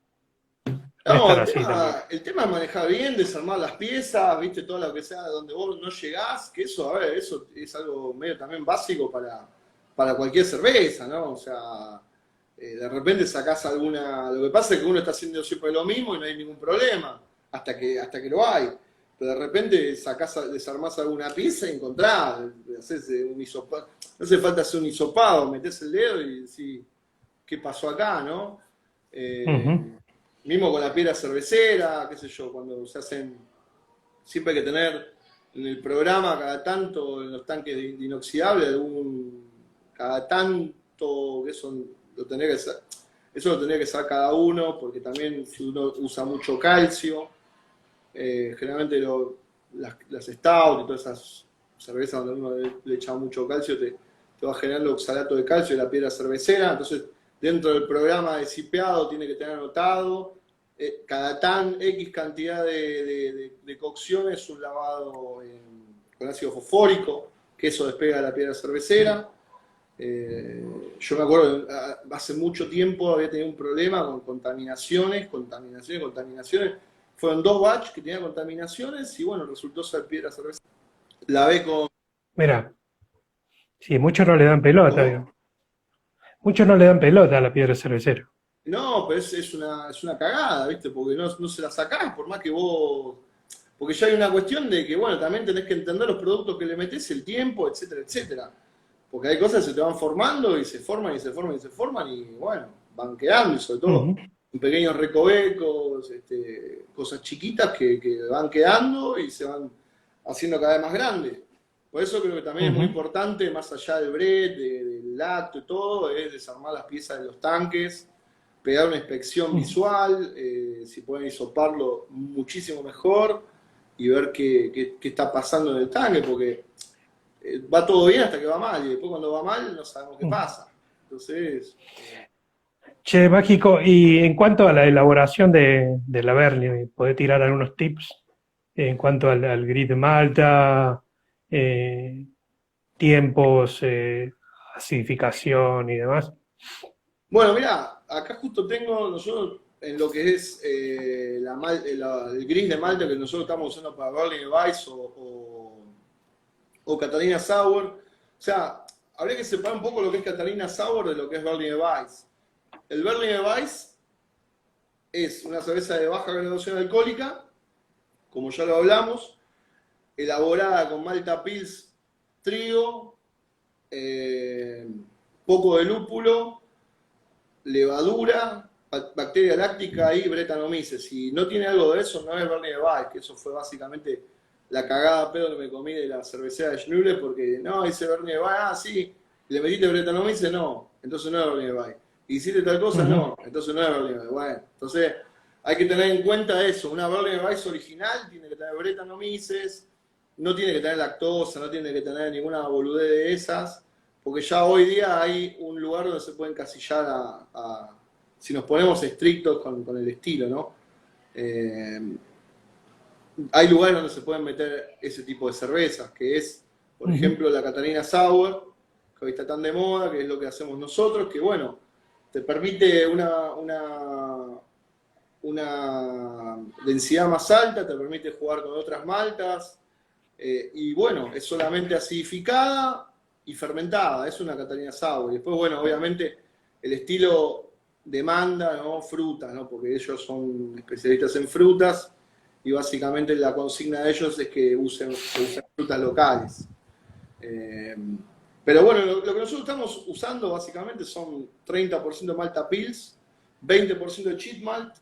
no es No, tan el así tampoco. tema, el tema es manejar bien, desarmar las piezas, viste, todo lo que sea donde vos no llegás, que eso, a ver, eso es algo medio también básico para cualquier cerveza, ¿no? O sea, de repente sacás alguna. Lo que pasa es que uno está haciendo siempre lo mismo y no hay ningún problema, hasta que lo hay. pero de repente desarmás alguna pieza y encontrás, haces un hisopado, no hace falta hacer un hisopado, metés el dedo y decís, ¿qué pasó acá, no? Ujú. Mismo con la piedra cervecera, qué sé yo, cuando se hacen, siempre hay que tener en el programa cada tanto, en los tanques de inoxidable, cada tanto, que lo tenía que hacer, eso lo tendría que saber cada uno, porque también si uno usa mucho calcio, generalmente las stout y todas esas cervezas donde uno le echa mucho calcio, te va generando oxalato de calcio y la piedra cervecera. Entonces, dentro del programa de cipeado tiene que tener anotado cada tan X cantidad de cocciones, un lavado con ácido fosfórico, que eso despega la piedra cervecera. Yo me acuerdo, hace mucho tiempo había tenido un problema con contaminaciones. Fueron 2 batch que tenían contaminaciones y bueno, resultó ser piedra cervecera. La ve con... Mira, sí, muchos no le dan pelota, ¿Cómo? digo. Muchos no le dan pelota a la piedra cervecera. No, pero es una cagada, ¿viste? Porque no se la sacás, por más que vos... Porque ya hay una cuestión de que, bueno, también tenés que entender los productos que le metés, el tiempo, etcétera, etcétera. Porque hay cosas que se te van formando y se forman y se forman y se forman y, bueno, van quedando y sobre todo Ujú, en pequeños recovecos, cosas chiquitas que van quedando y se van haciendo cada vez más grandes. Por eso creo que también es muy ujú, importante, más allá del bread, del lacto y todo, es desarmar las piezas de los tanques, pegar una inspección ujú. visual, si pueden hisoparlo muchísimo mejor y ver qué está pasando en el tanque, porque va todo bien hasta que va mal, y después cuando va mal no sabemos qué pasa. Entonces, Che, Mágico, y en cuanto a la elaboración de la Bernie, ¿podés tirar algunos tips en cuanto al grid de Malta, eh, tiempos, acidificación y demás? bueno, mira, acá justo tengo, nosotros en lo que es el gris de Malta que nosotros estamos usando para Berliner Weiss o Catalina Sour, o sea, habría que separar un poco lo que es Catalina Sour de lo que es Berliner Weiss. El Berliner Weiss es una cerveza de baja graduación alcohólica, como ya lo hablamos, elaborada con malta pils, trigo, eh, poco de lúpulo, levadura, bacteria láctica y Brettanomyces. Si no tiene algo de eso, no es Berliner Weiss, que eso fue básicamente la cagada pedo que me comí de la cervecera de Schnuller, porque no, dice Berliner Weiss, sí, le metiste Brettanomyces, no, entonces no es Berliner Weiss. Hiciste tal cosa, Ujú, no, entonces no es Berliner Weiss. Bueno, entonces hay que tener en cuenta eso, una Berliner Weiss original tiene que tener Brettanomyces, no tiene que tener lactosa, no tiene que tener ninguna boludez de esas, porque ya hoy día hay un lugar donde se puede encasillar si nos ponemos estrictos con el estilo, ¿no? Eh, Hay lugares donde se pueden meter ese tipo de cervezas, que es, por ujú. ejemplo, la Catarina Sour, que hoy está tan de moda, que es lo que hacemos nosotros, que bueno, te permite una densidad más alta, te permite jugar con otras maltas, y bueno, es solamente acidificada y fermentada, es una Catarina Sour. Y después, bueno, obviamente el estilo demanda, ¿no? Frutas, ¿no? Porque ellos son especialistas en frutas y básicamente la consigna de ellos es que se usen frutas locales. Eh, pero bueno, lo que nosotros estamos usando básicamente son 30% malta pils, 20% de cheat malt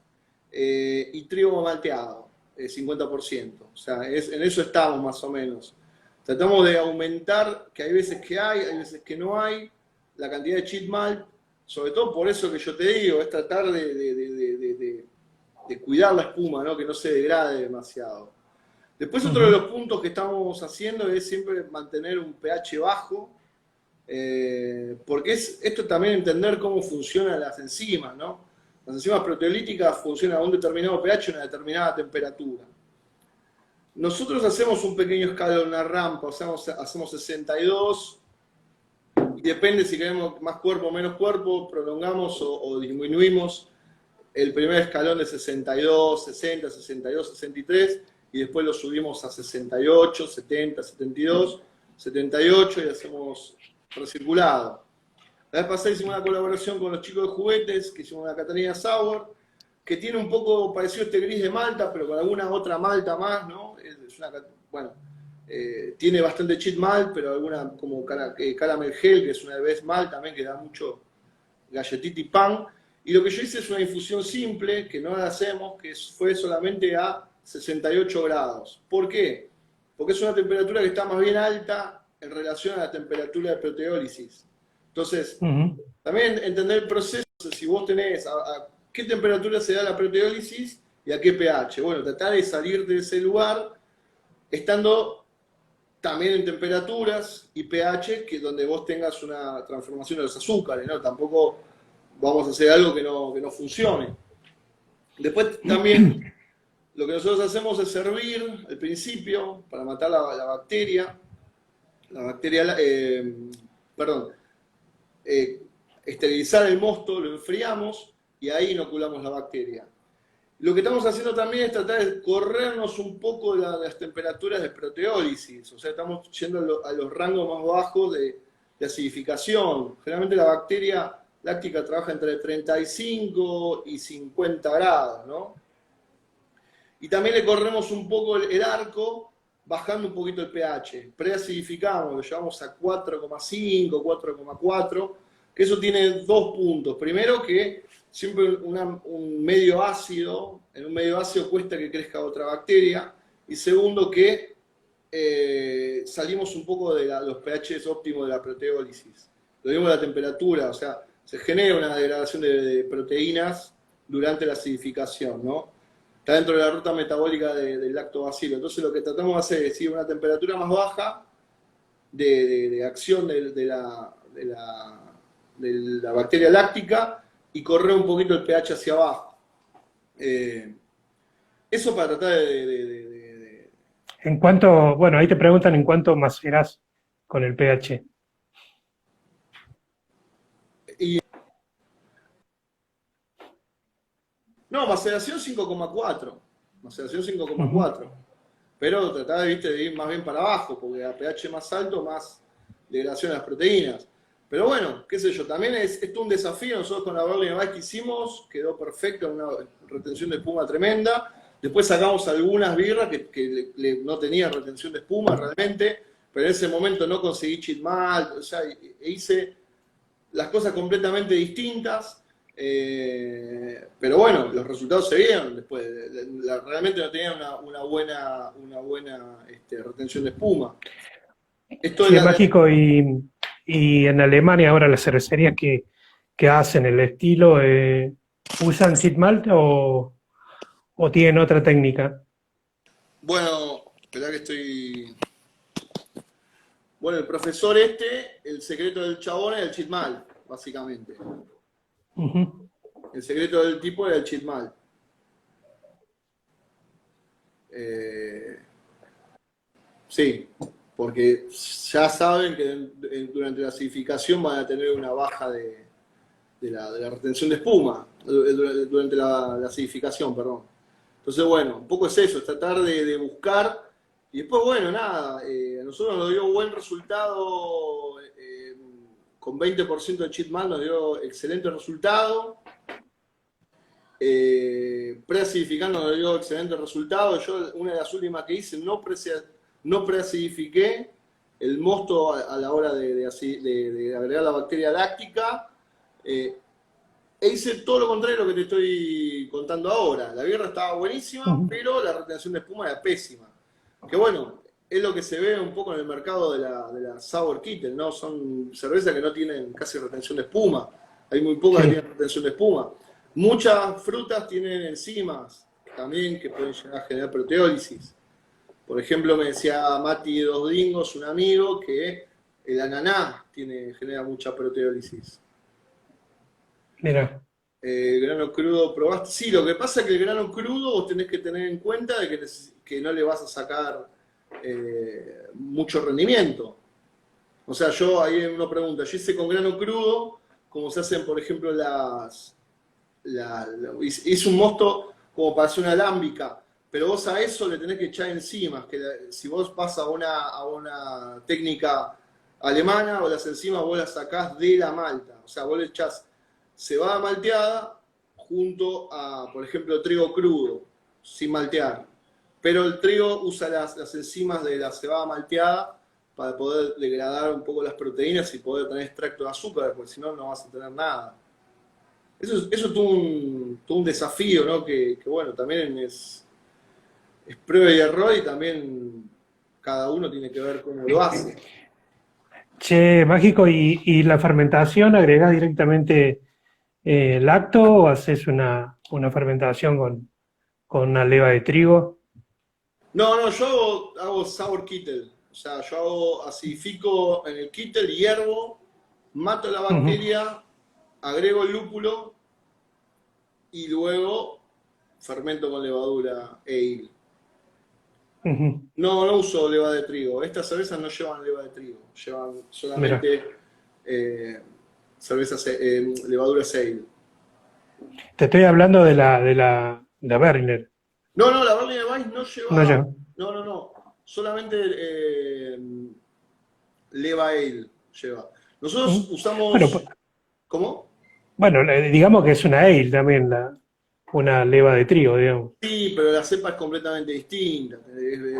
y trigo malteado, 50%. O sea, en eso estamos más o menos. Tratamos de aumentar, que hay veces que hay veces que no hay, la cantidad de cheat malt, sobre todo por eso que yo te digo, es tratar de cuidar la espuma, ¿no? Que no se degrade demasiado. Después otro de Ujú, los puntos que estamos haciendo es siempre mantener un pH bajo, porque esto también entender cómo funcionan las enzimas, ¿no? Las enzimas proteolíticas funcionan a un determinado pH y una determinada temperatura. Nosotros hacemos un pequeño escalón, una rampa, o sea, hacemos 62 y depende si queremos más cuerpo o menos cuerpo, prolongamos o disminuimos el primer escalón de 62, 60, 62, 63 y después lo subimos a 68, 70, 72, 78 y hacemos recirculado. La vez pasada hicimos una colaboración con los chicos de juguetes, que hicimos una Catalina Sour, que tiene un poco parecido a este gris de Malta, pero con alguna otra malta más, ¿no? Bueno, tiene bastante cheat malt, pero alguna como caramel gel, que es una de best malt también, que da mucho galletita y pan. Y lo que yo hice es una infusión simple, que no la hacemos, que fue solamente a 68 grados. ¿Por qué? Porque es una temperatura que está más bien alta en relación a la temperatura de proteólisis. Entonces, Ujú. también entender el proceso, si vos tenés a qué temperatura se da la proteólisis y a qué pH. Bueno, tratar de salir de ese lugar estando también en temperaturas y pH que donde vos tengas una transformación de los azúcares, ¿no? Tampoco vamos a hacer algo que no funcione. Después también lo que nosotros hacemos es servir al principio para matar la bacteria, perdón, eh, esterilizar el mosto, lo enfriamos y ahí inoculamos la bacteria. Lo que estamos haciendo también es tratar de corrernos un poco de las temperaturas de proteólisis, o sea, estamos yendo a los rangos más bajos de acidificación. Generalmente la bacteria láctica trabaja entre 35 y 50 grados, ¿no? Y también le corremos un poco el arco, bajando un poquito el pH. Preacidificamos, lo llevamos a 4,5, 4,4, que eso tiene dos puntos. Primero que siempre un medio ácido, en un medio ácido cuesta que crezca otra bacteria. Y segundo que salimos un poco de los pHs óptimos de la proteólisis. Lo mismo la temperatura, o sea, se genera una degradación de proteínas durante la acidificación, ¿no? Está dentro de la ruta metabólica del lactobacilo. Entonces lo que tratamos de hacer es ir a una temperatura más baja de acción de la bacteria láctica y correr un poquito el pH hacia abajo. Eso para tratar En cuánto, bueno, ahí te preguntan en cuánto macerás con el pH. y, no, maceración 5,4. Maceración Ujú. 5,4. Pero tratar de ir más bien para abajo, porque a pH más alto, más degradación de las proteínas. Pero bueno, qué sé yo, también es todo un desafío. Nosotros con la Berliner Weiss que hicimos, quedó perfecto, una retención de espuma tremenda. Después sacamos algunas birras que no tenían retención de espuma realmente, pero en ese momento no conseguí cheat malt, o sea, hice las cosas completamente distintas. Pero bueno, los resultados se vieron después. Realmente no tenían una buena retención de espuma. Esto es Sí, es mágico. Y en Alemania ahora las cervecerías que hacen el estilo, ¿usan cheat malt o tienen otra técnica? bueno, esperá que estoy. Bueno, el profesor el secreto del chabón era el cheat malt, básicamente. Ujú. El secreto del tipo era el cheat malt. Eh, sí, porque ya saben que durante la acidificación van a tener una baja de la retención de espuma, durante la acidificación, perdón. Entonces, bueno, un poco es eso, es tratar de buscar. Y después, bueno, nada, a nosotros nos dio buen resultado, con 20% de cheat malt nos dio excelente resultado. Preacidificando nos dio excelente resultado. Yo, una de las últimas que hice, no preacidifiqué el mosto a la hora de agregar la bacteria láctica. E hice todo lo contrario de lo que te estoy contando ahora. La birra estaba buenísima, Ujú. pero la retención de espuma era pésima. Que bueno, es lo que se ve un poco en el mercado de la Sour Kitten, ¿no? Son cervezas que no tienen casi retención de espuma. Hay muy pocas que Sí, tienen retención de espuma. Muchas frutas tienen enzimas también que pueden llegar a generar proteólisis. Por ejemplo, me decía Mati Dos Dingos, un amigo, que el ananá genera mucha proteólisis. mira, Grano crudo, ¿probaste? Sí, lo que pasa es que el grano crudo vos tenés que tener en cuenta de que no le vas a sacar mucho rendimiento. O sea, ahí uno pregunta, yo hice con grano crudo, como se hacen, por ejemplo, hice un mosto como para hacer una alámbica, pero vos a eso le tenés que echar enzimas, si vos vas a una técnica alemana o las enzimas vos las sacás de la malta, o sea, vos le echás cebada malteada junto a, por ejemplo, trigo crudo, sin maltear. Pero el trigo usa las enzimas de la cebada malteada para poder degradar un poco las proteínas y poder tener extracto de azúcar, porque si no, no vas a tener nada. Eso tuvo un desafío, ¿no? Que bueno, también es prueba y error y también cada uno tiene que ver cómo lo hace. Che, Mágico, ¿y la fermentación agregás directamente lacto o haces una fermentación con una leva de trigo? No, yo hago sour kettle. O sea, yo acidifico en el kettle, hiervo, mato la Ujú, bacteria, agrego el lúpulo y luego fermento con levadura ale. ujú. No uso leva de trigo. Estas cervezas no llevan leva de trigo. Llevan Mira, solamente cervezas, levadura ale. te estoy hablando de la Berliner. No, la Berliner Weiss no No, lleva. ya. No. Solamente leva ale lleva. Nosotros Ujú. Bueno, usamos. ¿Cómo? bueno, digamos que es una ale también, una leva de trigo, digamos. Sí, pero la cepa es completamente distinta.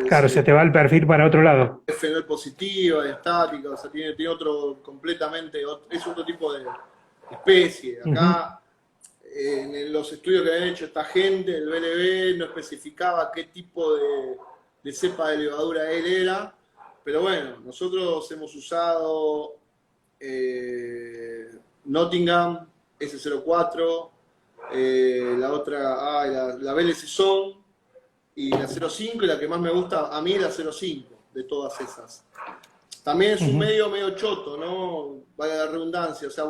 Claro, se te va el perfil para otro lado. Es fenol positiva, es estática, o sea, tiene otro completamente, es otro tipo de especie. Ujú, Acá, en los estudios que han hecho esta gente, el BLB no especificaba qué tipo de cepa de levadura él era, pero bueno, nosotros hemos usado Nottingham S04, la otra, la Belle Saison y la 05, y la que más me gusta a mí es la 05 de todas esas. También es un ujú, medio choto, ¿no? Vaya la redundancia, o sea,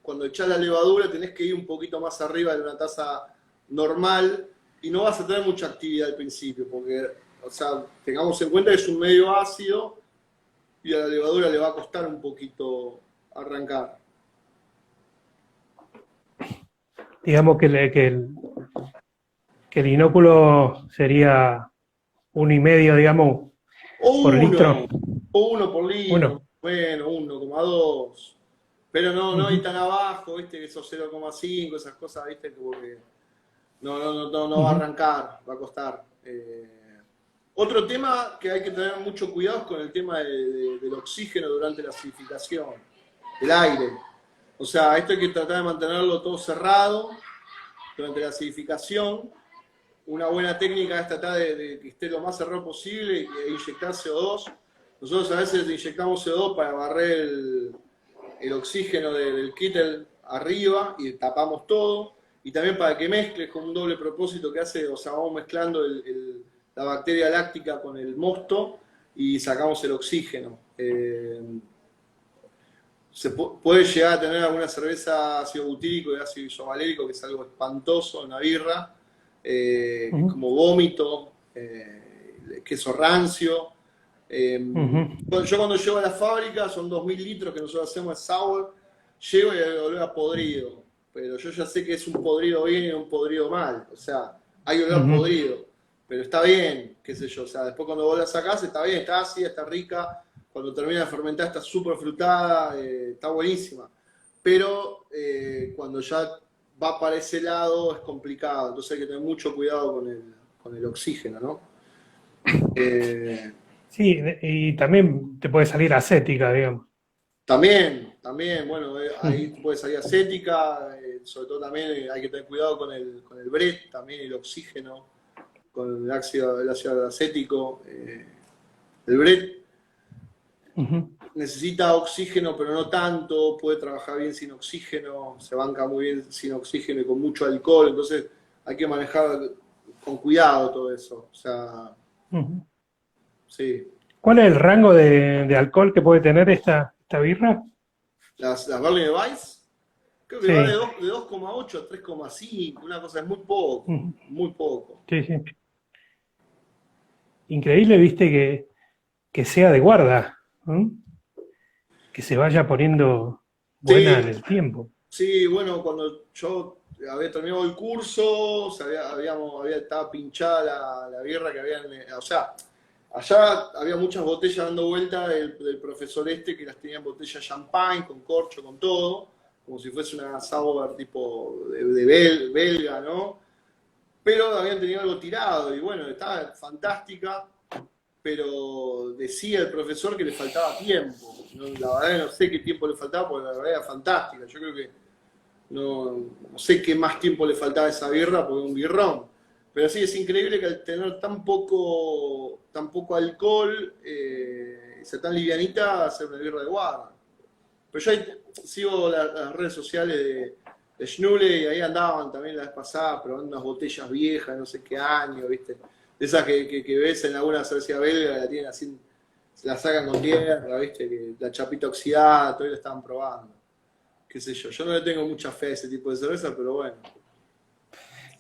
cuando echás la levadura tenés que ir un poquito más arriba de una taza normal y no vas a tener mucha actividad al principio, porque, o sea, tengamos en cuenta que es un medio ácido y a la levadura le va a costar un poquito arrancar. digamos que el inóculo sería 1,5, digamos, O por litro. o uno por litro, Bueno, bueno, 1,2. Pero no ir ujú, tan abajo, viste, que esos 0,5, esas cosas, viste, como que no va a ujú. arrancar, va a costar. Otro tema que hay que tener mucho cuidado es con el tema del oxígeno durante la acidificación, el aire. O sea, esto hay que tratar de mantenerlo todo cerrado durante la acidificación. Una buena técnica es tratar de que esté lo más cerrado posible e inyectar CO2. Nosotros a veces inyectamos CO2 para barrer el oxígeno del kettle arriba y tapamos todo. Y también para que mezcles con un doble propósito que hace, o sea, vamos mezclando la bacteria láctica con el mosto y sacamos el oxígeno. Puede llegar a tener alguna cerveza ácido butírico y ácido isovalérico, que es algo espantoso en la birra, que es Ujú, como vómito, queso rancio. ujú. Yo cuando llego a la fábrica, son 2000 litros que nosotros hacemos de sour, llego y el olor a podrido, pero yo ya sé que es un podrido bien y un podrido mal, o sea, hay olor a Ujú. podrido, pero está bien, qué sé yo, o sea, después cuando vos la sacás está bien, está ácida, está rica, cuando termina de fermentar está súper frutada, está buenísima, pero cuando ya va para ese lado es complicado, entonces hay que tener mucho cuidado con el oxígeno, ¿no? Eh, Sí, y también te puede salir acética, digamos. También, bueno, ahí Ujú, puede salir acética, sobre todo también hay que tener cuidado con el BRET, también el oxígeno, con el ácido acético. El BRET ujú. necesita oxígeno, pero no tanto, puede trabajar bien sin oxígeno, se banca muy bien sin oxígeno y con mucho alcohol, entonces hay que manejar con cuidado todo eso. O sea, Ujú. sí. ¿Cuál es el rango de alcohol que puede tener esta birra? Las Berliner Weiss, creo que va Sí, de 2,8 a 3,5, una cosa, es muy poco, ujú, muy poco. sí, sí. Increíble, viste, que sea de guarda, ¿no? Que se vaya poniendo buena Sí, en el tiempo. sí, bueno, cuando yo había terminado el curso, estaba pinchada la birra que habían, o sea, allá había muchas botellas dando vuelta del profesor este que las tenía en botella de champagne, con corcho, con todo, como si fuese una sour tipo de belga, ¿no? Pero habían tenido algo tirado y bueno, estaba fantástica, pero decía el profesor que le faltaba tiempo. No, la verdad no sé qué tiempo le faltaba porque la verdad era fantástica. Yo creo que no sé qué más tiempo le faltaba a esa birra porque es un birrón. Pero sí, es increíble que al tener tan poco alcohol, sea tan livianita, hacer una birra de guarda. Pero yo ahí sigo las redes sociales de Schnulle y ahí andaban también la vez pasada probando unas botellas viejas, no sé qué año, ¿viste? De esas que ves en alguna cervecería belga, la tienen así, se la sacan con tierra, ¿viste? Que la chapita oxidada, todavía la estaban probando. Qué sé yo. Yo no le tengo mucha fe a ese tipo de cerveza, pero bueno.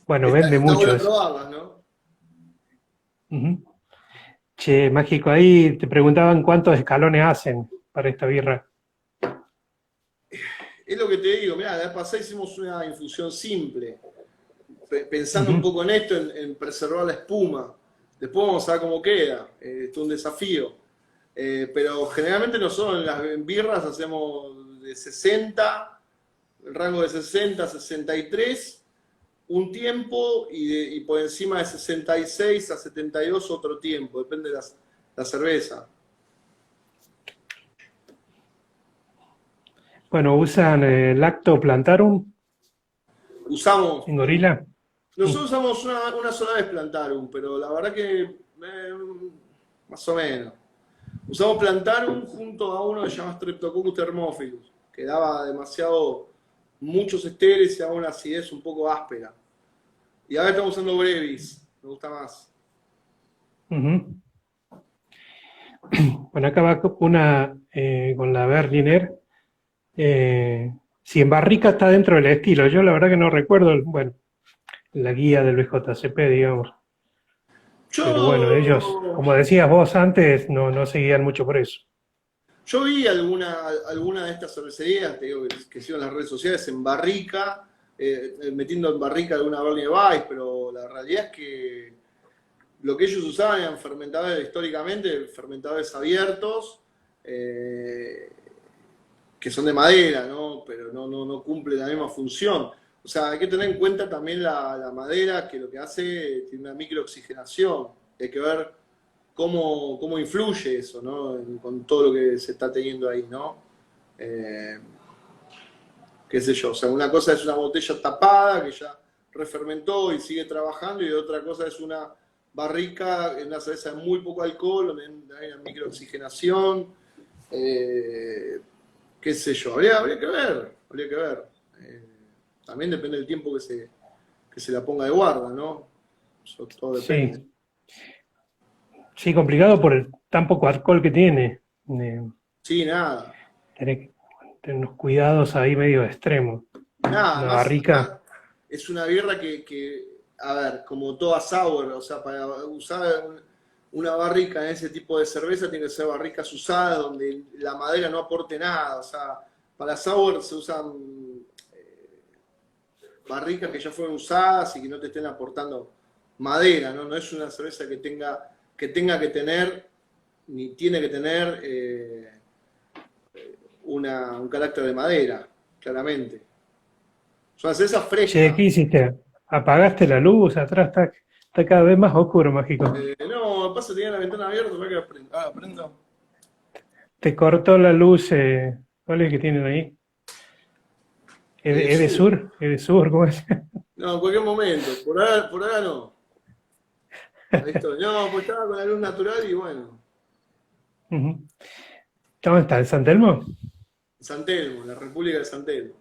Bueno, vende Está mucho bueno eso. probarlas, ¿no? Ujú. Che, Mágico, ahí te preguntaban cuántos escalones hacen para esta birra. Es lo que te digo, mirá, la vez pasada hicimos una infusión simple, pensando un Ujú. poco en esto, en preservar la espuma. Después vamos a ver cómo queda. Esto es un desafío. Pero generalmente nosotros en birras hacemos de 60, el rango de 60 a 63, un tiempo, y por encima de 66 a 72 otro tiempo, depende de la cerveza. Bueno, usan Lacto Plantarum Usamos, en Gorila. Mm. nosotros usamos una sola vez Plantarum, pero la verdad que más o menos. Usamos Plantarum junto a uno que se llama Streptococcus thermophilus, que daba muchos esteres y daba una acidez un poco áspera. Y ahora estamos usando Brevis, me gusta más. Ujú. Bueno, acá va una con la Berliner. Si en barrica está dentro del estilo, yo la verdad que no recuerdo, bueno, la guía del BJCP, digamos. Pero bueno, ellos, Yo, como decías vos antes, no seguían mucho por eso. yo vi alguna de estas cervecerías, te digo, que sigo en las redes sociales, en barrica, metiendo en barrica alguna Berliner Weiss, pero la realidad es que lo que ellos usaban eran fermentadores, históricamente, fermentadores abiertos, eh, que son de madera, ¿no? Pero no cumple la misma función. O sea, hay que tener en cuenta también la madera, que lo que hace tiene una microoxigenación. Hay que ver cómo influye eso, ¿no? Con todo lo que se está teniendo ahí, ¿no? Eh, qué sé yo, o sea, una cosa es una botella tapada que ya refermentó y sigue trabajando, y otra cosa es una barrica, en una cerveza de muy poco alcohol, donde hay una microoxigenación, eh, qué sé yo, habría que ver, habría que ver. Eh, también depende del tiempo que se la ponga de guarda, ¿no? Eso todo depende. Sí, sí, complicado por el tan poco alcohol que tiene. Eh, Sí, nada. Tenés que tener unos cuidados ahí medio extremos. Nada, Una además barrica, es una birra a ver, como toda sour, o sea, para usar una barrica en ese tipo de cerveza tiene que ser barricas usadas donde la madera no aporte nada, o sea, para sour se usan barricas que ya fueron usadas y que no te estén aportando madera, ¿no? No es una cerveza que tenga que tener, ni tiene que tener un carácter de madera, claramente. Es una cerveza che, fresca. ¿qué hiciste? ¿Apagaste la luz? Atrás está cada vez más oscuro, Mágico. No, me pasa que tenía la ventana abierta, ¿para que prendo? Te cortó la luz, ¿cuál es que tienen ahí? Sur. Edesur? Edesur, ¿cómo es? No, en cualquier momento. Por ahora no. Ahí estoy. No, pues estaba con la luz natural y bueno. Ujú. ¿Dónde está? ¿En San Telmo? San Telmo, la República de San Telmo.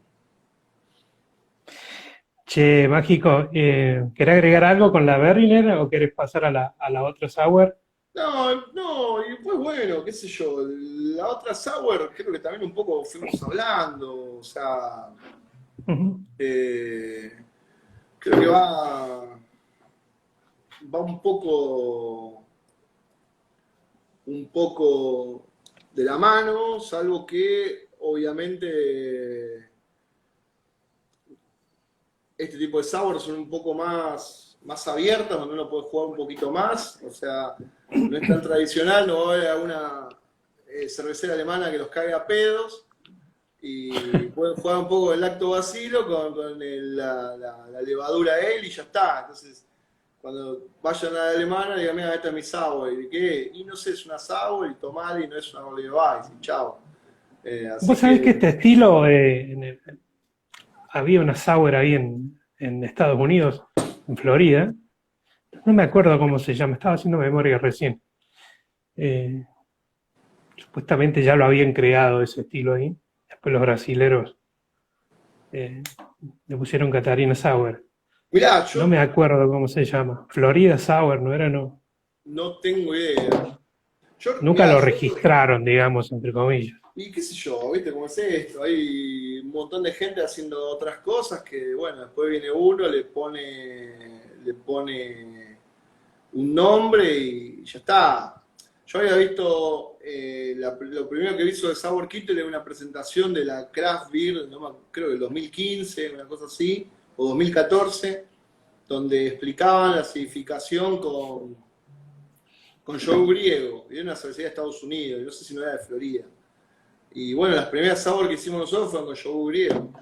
Che, Mágico, ¿querés agregar algo con la Berliner o querés pasar a la otra sour? No, no, y pues bueno, qué sé yo. La otra sour, creo que también un poco fuimos hablando. O sea, Ujú. eh, creo que va un poco de la mano, salvo que obviamente este tipo de sours son un poco más abiertas, donde uno puede jugar un poquito más, o sea, no es tan tradicional, no va a haber alguna cervecera alemana que los caiga a pedos, y pueden jugar un poco el lactobacilo con la levadura él y ya está. Entonces, cuando vayan a la alemana, digan, mira, esta es mi sour. ¿Y qué? Y no sé, es una sour y tomar y no es una Olive Weiss, y chao. Así Vos sabés que que, este estilo, había una sour ahí en Estados Unidos, en Florida, no me acuerdo cómo se llama, estaba haciendo memoria recién. Eh, Supuestamente ya lo habían creado ese estilo ahí, después los brasileros eh, le pusieron Catarina Sour. mirá, No yo me acuerdo cómo se llama. Florida Sour, ¿no era? No. no tengo idea. Nunca Mirá, lo registraron, digamos, entre comillas. y qué sé yo, ¿viste cómo es esto? Hay un montón de gente haciendo otras cosas que, bueno, después viene uno, le pone un nombre y ya está. Yo había visto, lo primero que vi sobre Sour Kittle era una presentación de la Craft Beer, creo que el 2015, una cosa así, o 2014, donde explicaban la acidificación con yogur griego, y era una cervecería de Estados Unidos, y no sé si no era de Florida. Y bueno, las primeras sour que hicimos nosotros fueron con yogur griego.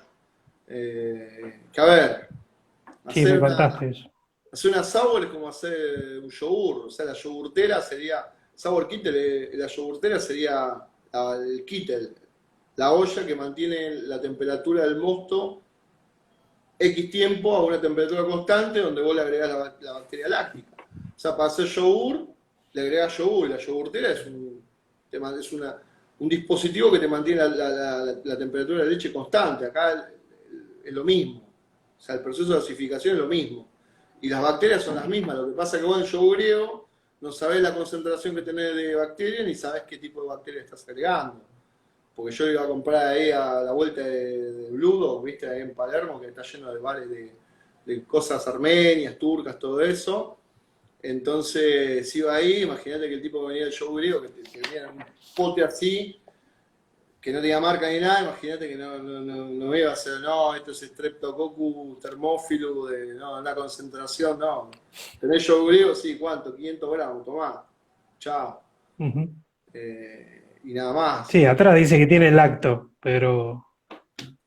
Que a ver, Sí, me hacer una, contaste eso. hacer una sour es como hacer un yogur, o sea, la yogurtera sería, sour kittle, la yogurtera sería el kittle, la olla que mantiene la temperatura del mosto X tiempo a una temperatura constante donde vos le agregás la bacteria láctica. O sea, para hacer yogur, le agregás yogur. La yogurtera es un dispositivo que te mantiene la temperatura de la leche constante. Acá es lo mismo. O sea, el proceso de acidificación es lo mismo. Y las bacterias son las mismas. Lo que pasa es que vos en yogur griego no sabés la concentración que tenés de bacterias ni sabés qué tipo de bacterias estás agregando. Porque yo iba a comprar ahí a la vuelta de Blue Dog, viste, ahí en Palermo, que está lleno de bares de cosas armenias, turcas, todo eso. Entonces iba ahí, imagínate que el tipo que venía del show griego, que venía en un pote así, que no tenía marca ni nada, imagínate que no iba a ser, no, esto es Streptococcus thermophilus, no, una concentración, no. ¿Tenés show griego? Sí, ¿cuánto? 500 gramos, tomá. Chao. Ujú. Y nada más. Sí, atrás dice que tiene lacto,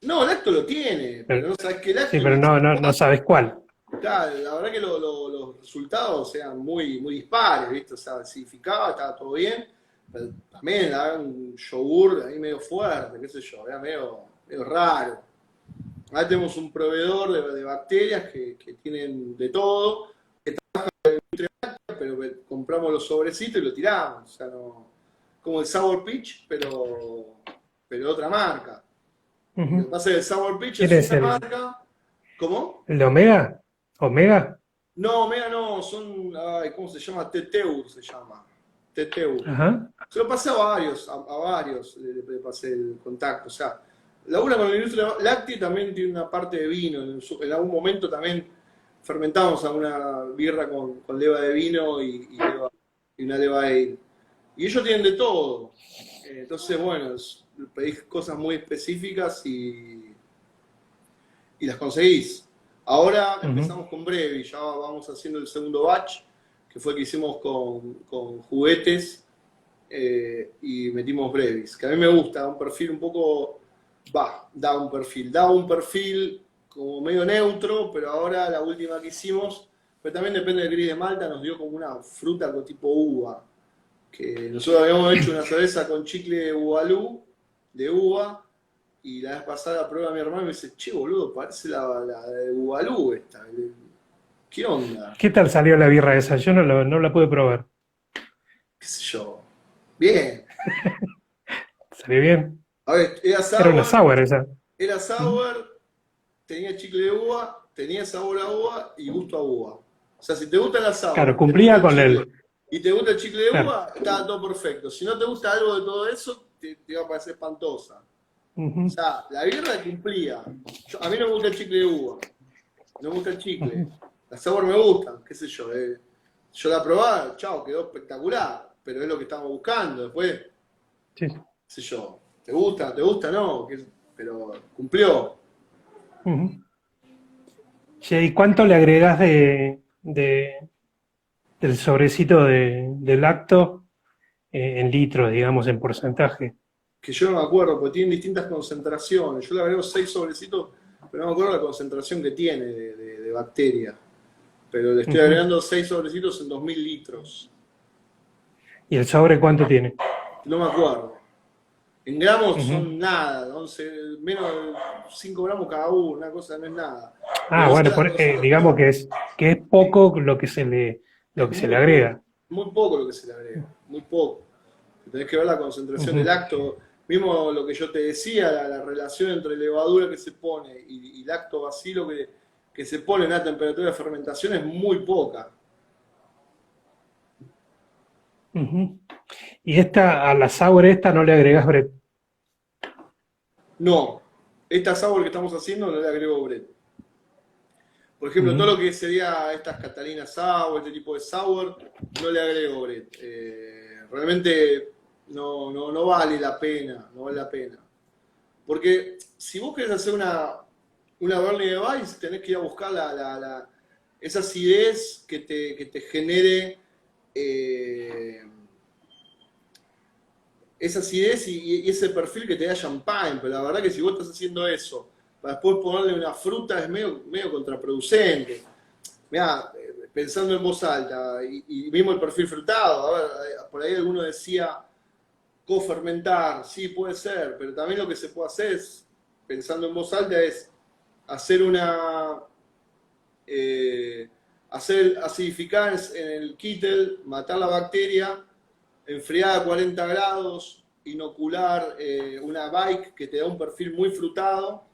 No, lacto lo tiene, pero pero no sabes qué sí, lacto le pero echas. no sabes cuál. Claro, la verdad que los resultados eran muy dispares, ¿viste? O sea, acidificaba, estaba todo bien, pero también era un yogur ahí medio fuerte, qué sé yo, era medio raro. Ahora tenemos un proveedor de bacterias que tienen de todo, pero compramos los sobrecitos y lo tiramos. O sea, no, como el Sour Peach, pero de otra marca. Y lo que Ujú. pasa es que el Sour Peach ¿Quién es es una marca. ¿Cómo? el de Omega? ¿Omega? No, Omega no, son. Ay, ¿cómo se llama? Teteur se llama. Teteur. Ajá. Se lo pasé a varios, a varios le pasé el contacto. O sea, la una con la industria láctea también tiene una parte de vino. En algún momento también fermentamos alguna birra con leva de vino y una leva ale. Y ellos tienen de todo. Entonces, bueno, pedís cosas muy específicas y las conseguís. Ahora Ujú. empezamos con Brevi, ya vamos haciendo el segundo batch, que fue el que hicimos con juguetes y metimos Brevis, que a mí me gusta, un perfil un poco, da un perfil como medio neutro, pero ahora la última que hicimos, pero también depende del gris de Malta, nos dio como una fruta tipo uva, que nosotros habíamos hecho una cerveza con chicle de uvalú, de uva, y la vez pasada prueba a mi hermano y me dice, che, boludo, parece la de Bugalú esta. ¿Qué onda? ¿Qué tal salió la birra esa? Yo no la pude probar. ¿Qué sé yo? Bien. ¿Salió bien? A ver, Era una sour esa. era Ujú. sour, tenía chicle de uva, tenía sabor a uva y gusto a uva. O sea, si te gusta la Claro, sour, te gusta cumplía el con chicle el... y te gusta el chicle de Claro. uva, está todo perfecto. Si no te gusta algo de todo eso, te va a parecer espantosa. O Ujú, sea, la birra cumplía. A mí no me gusta el chicle de uva. No me gusta el chicle. ujú. Las sabor me gustan, qué sé yo. Yo la probaba, chao, quedó espectacular. Pero es lo que estamos buscando. Después, qué Sí. sé yo. ¿Te gusta? ¿Te gusta? No. Pero cumplió. Ujú. Che, ¿y cuánto le agregás del sobrecito de lacto en litros, digamos, en porcentaje? que yo no me acuerdo, porque tienen distintas concentraciones. Yo le agrego 6 sobrecitos, pero no me acuerdo la concentración que tiene de bacteria. Pero le estoy Ujú. agregando 6 sobrecitos en 2000 litros. ¿Y el sobre cuánto tiene? No me acuerdo. En gramos Ujú. son nada, 11, menos de 5 gramos cada uno, una cosa no es nada. Ah, Pero esa bueno, es la digamos concentración. que es poco lo Es que se le agrega. muy poco lo que se le agrega, muy poco. Tenés que ver la concentración del Ujú. lacto. Mismo lo que yo te decía, la relación entre levadura que se pone y lactobacilo que se pone en la temperatura de fermentación es muy poca. Ujú. Y a la sour esta no le agregas bread. No, esta sour que estamos haciendo no le agrego bread. Por ejemplo, todo Ujú. lo que sería estas Catalinas Sour, este tipo de sour, no le agrego bread. Realmente no vale la pena, no vale la pena. Porque si vos querés hacer una Berliner de Weiss, tenés que ir a buscar esa acidez que te genere eh, esa acidez y ese perfil que te da champagne. Pero la verdad que si vos estás haciendo eso para después ponerle una fruta es medio contraproducente. Mirá, pensando en voz alta y mismo el perfil frutado, a ver, por ahí alguno decía cofermentar, sí puede ser, pero también lo que se puede hacer es, pensando en voz alta, es hacer eh, hacer acidificar en el kettle, matar la bacteria, enfriar a 40 grados, inocular una bike que te da un perfil muy frutado,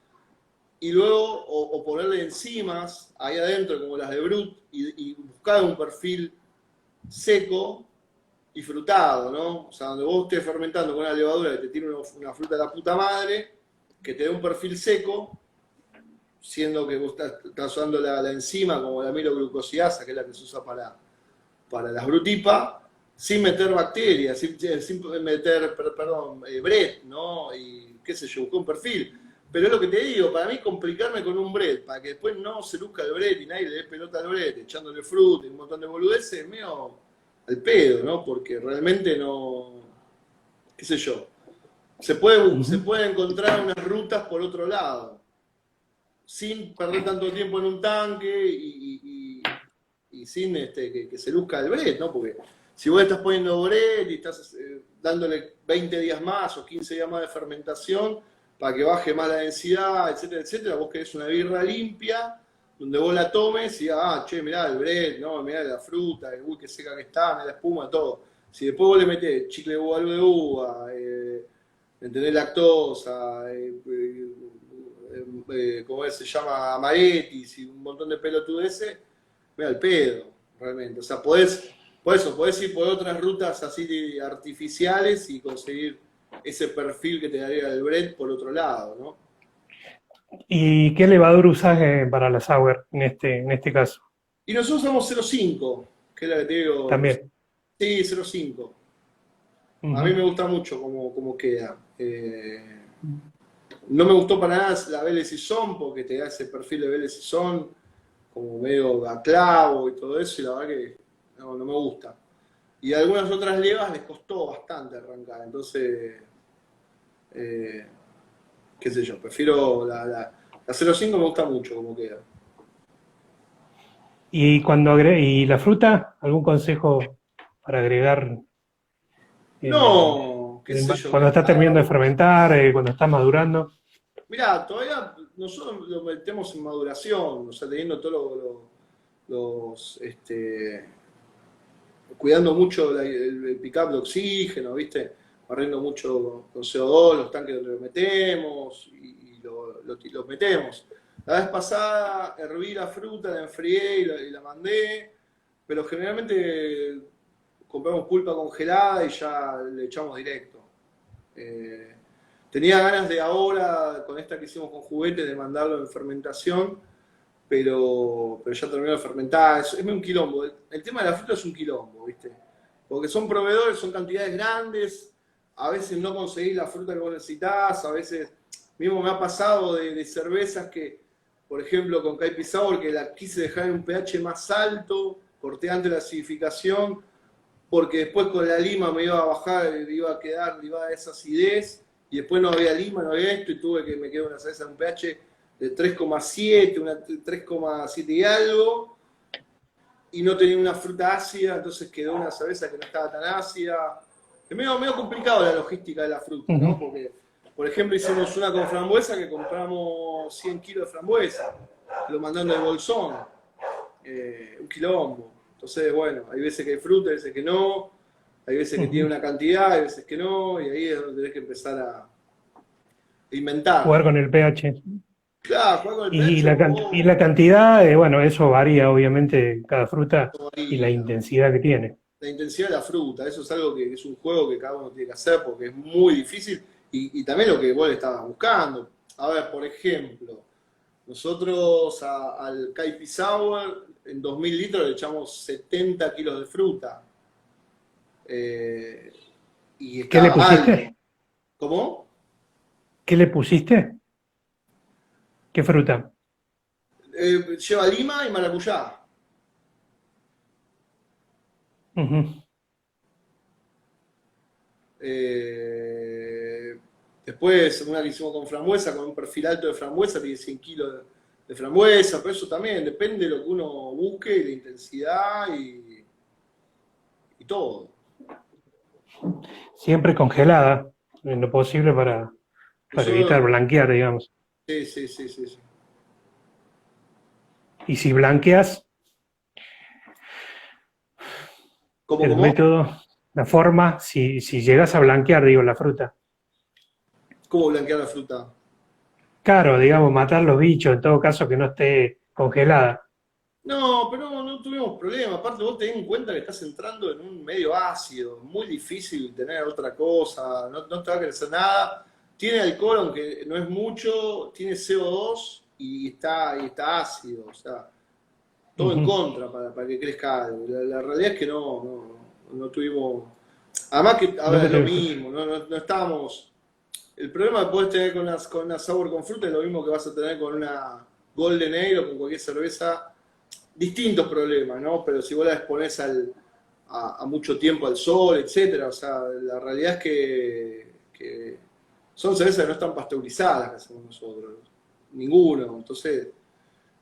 y luego o ponerle enzimas ahí adentro, como las de Brut, y buscar un perfil seco y frutado, ¿no? O sea, donde vos estés fermentando con una levadura que te tiene una fruta de la puta madre, que te dé un perfil seco, siendo que vos estás usando la enzima como la amiloglucosidasa, que es la que se usa para las brutipas, sin meter bacterias, sin meter, perdón, bread, ¿no? Y qué sé yo, busqué un perfil. Pero es lo que te digo, para mí complicarme con un bread, para que después no se luzca el bread y nadie le dé pelota al bread, echándole fruta y un montón de boludeces, es medio al pedo, ¿no? Porque realmente no, qué sé yo, se Ujú. puede encontrar unas rutas por otro lado sin perder tanto tiempo en un tanque y sin que se luzca el Bret, ¿no? Porque si vos estás poniendo Bret y estás dándole 20 días más o 15 días más de fermentación para que baje más la densidad, etcétera, etcétera, vos querés una birra limpia donde vos la tomes y digas, che, mirá el Bret, no, mirá la fruta, uy, qué seca que está, mirá la espuma, todo. Si después vos le metés chicle de uva, ¿entendés? Lactosa, ¿cómo se llama? Amaretis y un montón de pelotudeces, mira el pedo, realmente. O sea, podés ir por otras rutas así artificiales y conseguir ese perfil que te daría el bread por otro lado, ¿no? ¿Y qué levadura usás para la sour en este caso? Y nosotros usamos 0,5, que es la que te digo, También. sí, 0,5. A mí Ujú. me gusta mucho cómo queda. No me gustó para nada la Belle Sison porque te da ese perfil de Belle Sison como medio a clavo y todo eso, y la verdad que no me gusta. Y algunas otras levas les costó bastante arrancar, entonces, eh, qué sé yo, prefiero la 05, me gusta mucho como queda. ¿Y la fruta? ¿Algún consejo para agregar No, qué sé yo, cuando está terminando de fermentar, cuando está madurando? mirá, todavía nosotros lo metemos en maduración, o sea, teniendo todos los, cuidando mucho el pick-up de oxígeno, ¿viste? Barriendo mucho con CO2 los tanques donde lo metemos y lo metemos. La vez pasada herví la fruta, la enfrié y la mandé, pero generalmente compramos pulpa congelada y ya le echamos directo. Eh, Tenía ganas de ahora, con esta que hicimos con juguete, de mandarlo en fermentación, pero ya terminó de fermentar. Es un quilombo. El tema de la fruta es un quilombo, ¿viste? Porque son proveedores, son cantidades grandes, a veces no conseguís la fruta que vos necesitas, a veces, mismo me ha pasado de cervezas que, por ejemplo, con Caipi Sour, que la quise dejar en un pH más alto, corté antes la acidificación, porque después con la lima me iba a bajar, iba a quedar, iba a dar esa acidez, y después no había lima, no había esto, y tuve que me quedó una cerveza en un pH de 3,7, una 3,7 y algo, y no tenía una fruta ácida, entonces quedó una cerveza que no estaba tan ácida. Es medio complicado la logística de la fruta, ¿no? Ujú. Porque, por ejemplo, hicimos una con frambuesa que compramos 100 kilos de frambuesa, lo mandaron de Bolsón, un quilombo. Entonces, bueno, hay veces que hay fruta, hay veces que no, hay veces que tiene Ujú. una cantidad, hay veces que no, y ahí es donde tenés que empezar a inventar. Jugar con el pH. Claro, jugar con el Y pH y o la cantidad, bueno, eso varía obviamente en cada fruta y la varía. intensidad que tiene. La intensidad de la fruta, eso es algo que es un juego que cada uno tiene que hacer porque es muy difícil y también lo que vos le estabas buscando. A ver, por ejemplo, nosotros al Kaipi Sour en 2000 litros le echamos 70 kilos de fruta eh, y ¿Qué le estaba alto. pusiste? ¿Cómo? ¿Qué le pusiste? ¿Qué fruta? Lleva lima y maracuyá. Ujú. Eh, Después, una que hicimos con frambuesa, con un perfil alto de frambuesa, tiene 100 kilos de frambuesa, pero eso también depende de lo que uno busque, y la intensidad y todo. Siempre congelada, en lo posible para evitar Nosotros, blanquear, digamos. sí, sí, sí, sí, sí. Y si blanqueas, ¿Cómo, el cómo? método, la forma, si llegas a blanquear, digo, la fruta. ¿Cómo blanquear la fruta? Claro, digamos, matar los bichos, en todo caso que no esté congelada. No, pero no tuvimos problema. Aparte, vos tenés en cuenta que estás entrando en un medio ácido, muy difícil tener otra cosa, no te va a crecer nada. Tiene alcohol, aunque no es mucho, tiene CO2 y está ácido, o sea, todo en Ujú. contra para que crezca algo. La realidad es que no tuvimos. Además que, a ver, Nunca es lo te... mismo, no estábamos. El problema que puedes tener con una sour con fruta es lo mismo que vas a tener con una Golden Ale o con cualquier cerveza. Distintos problemas, ¿no? Pero si vos la exponés a mucho tiempo al sol, etcétera, o sea, la realidad es que son cervezas que no están pasteurizadas que hacemos nosotros. Ninguno. Entonces,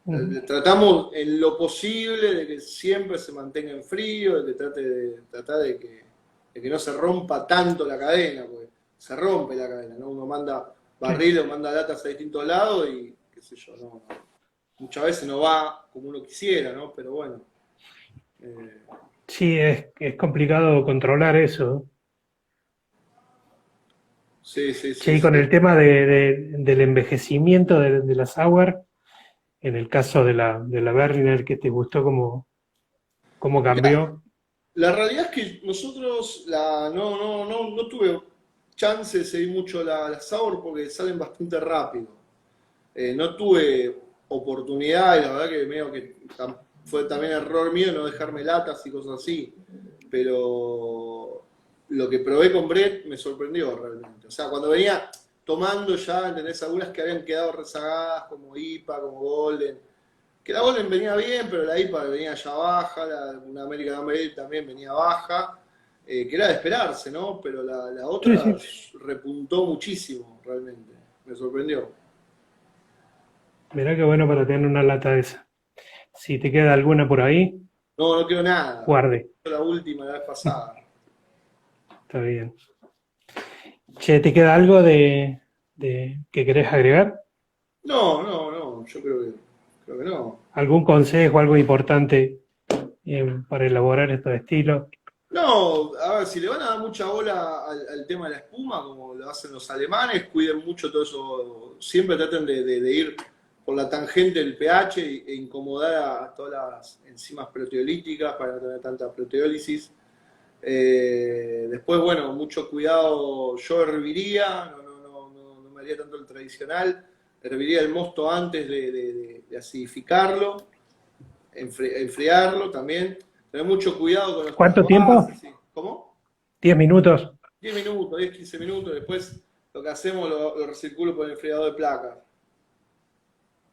Ujú. tratamos en lo posible de que siempre se mantenga en frío, de que tratar de que no se rompa tanto la cadena, porque se rompe la cadena, ¿no? Uno manda Sí, barriles o manda latas a distintos lados y qué sé yo, muchas veces no va como uno quisiera, ¿no? Pero bueno, eh, sí, es complicado controlar eso. sí, sí, Che, sí, y con sí. el tema del envejecimiento de la sour, en el caso de la Berliner, que te gustó cómo Mirá, cambió. la realidad es que nosotros no tuve chance de seguir mucho la Sour porque salen bastante rápido. No tuve oportunidad y la verdad que medio que fue también error mío no dejarme latas y cosas así. Pero lo que probé con Brett me sorprendió realmente. O sea, cuando venía tomando ya, ¿entendés? Algunas que habían quedado rezagadas como IPA, como Golden. Que la Golden venía bien, pero la IPA venía ya baja, una American Amber Ale también venía baja, que era de esperarse, ¿no? Pero la Sí, otra sí. repuntó muchísimo, realmente. Me sorprendió. Mirá qué bueno para tener una lata de esa. Si te queda alguna por ahí, No quedó nada. guarde. La última, la vez pasada. Está bien. Che, ¿te queda algo de que querés agregar? No, yo creo que no. ¿Algún consejo, algo importante para elaborar estos estilos? No, a ver, si le van a dar mucha bola al tema de la espuma, como lo hacen los alemanes, cuiden mucho todo eso. Siempre traten de ir por la tangente del pH e incomodar a todas las enzimas proteolíticas para no tener tanta proteólisis. Después, bueno, mucho cuidado. Yo herviría, no me haría tanto el tradicional. Herviría el mosto antes de acidificarlo, enfriarlo también. Tener mucho cuidado con los ¿Cuánto tiempo? trasvases. ¿Cómo? 10 minutos. 10 minutos, 10, 15 minutos. Después lo que hacemos lo recirculo por el enfriador de placas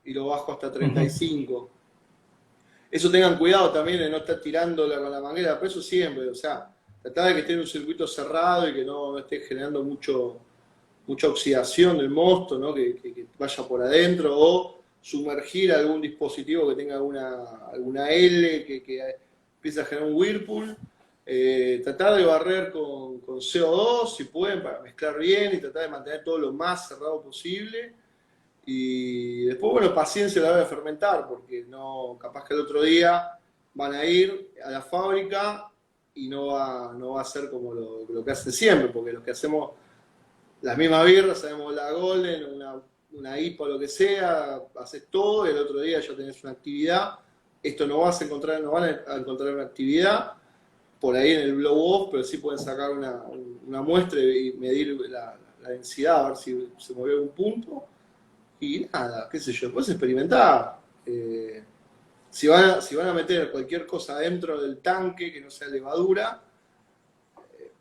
y lo bajo hasta Ujú. 35. Eso tengan cuidado también de no estar tirándola con la manguera, pero eso siempre, o sea, tratar de que esté en un circuito cerrado y que no esté generando mucha oxidación del mosto, ¿no? Que vaya por adentro, o sumergir algún dispositivo que tenga alguna L que empiece a generar un whirlpool. Tratar de barrer con CO2 si pueden para mezclar bien y tratar de mantener todo lo más cerrado posible. Y después, bueno, paciencia a la hora de fermentar, porque no, capaz que el otro día van a ir a la fábrica y no va a ser como lo que hacen siempre, porque los que hacemos las mismas birras, sabemos la Golden, una IPA o lo que sea, haces todo y el otro día ya tenés una actividad. Esto no van a encontrar una actividad por ahí en el blow off, pero sí pueden sacar una muestra y medir la densidad, a ver si se movió algún punto. Y nada, qué sé yo, después experimentar. Si van a meter cualquier cosa dentro del tanque que no sea levadura,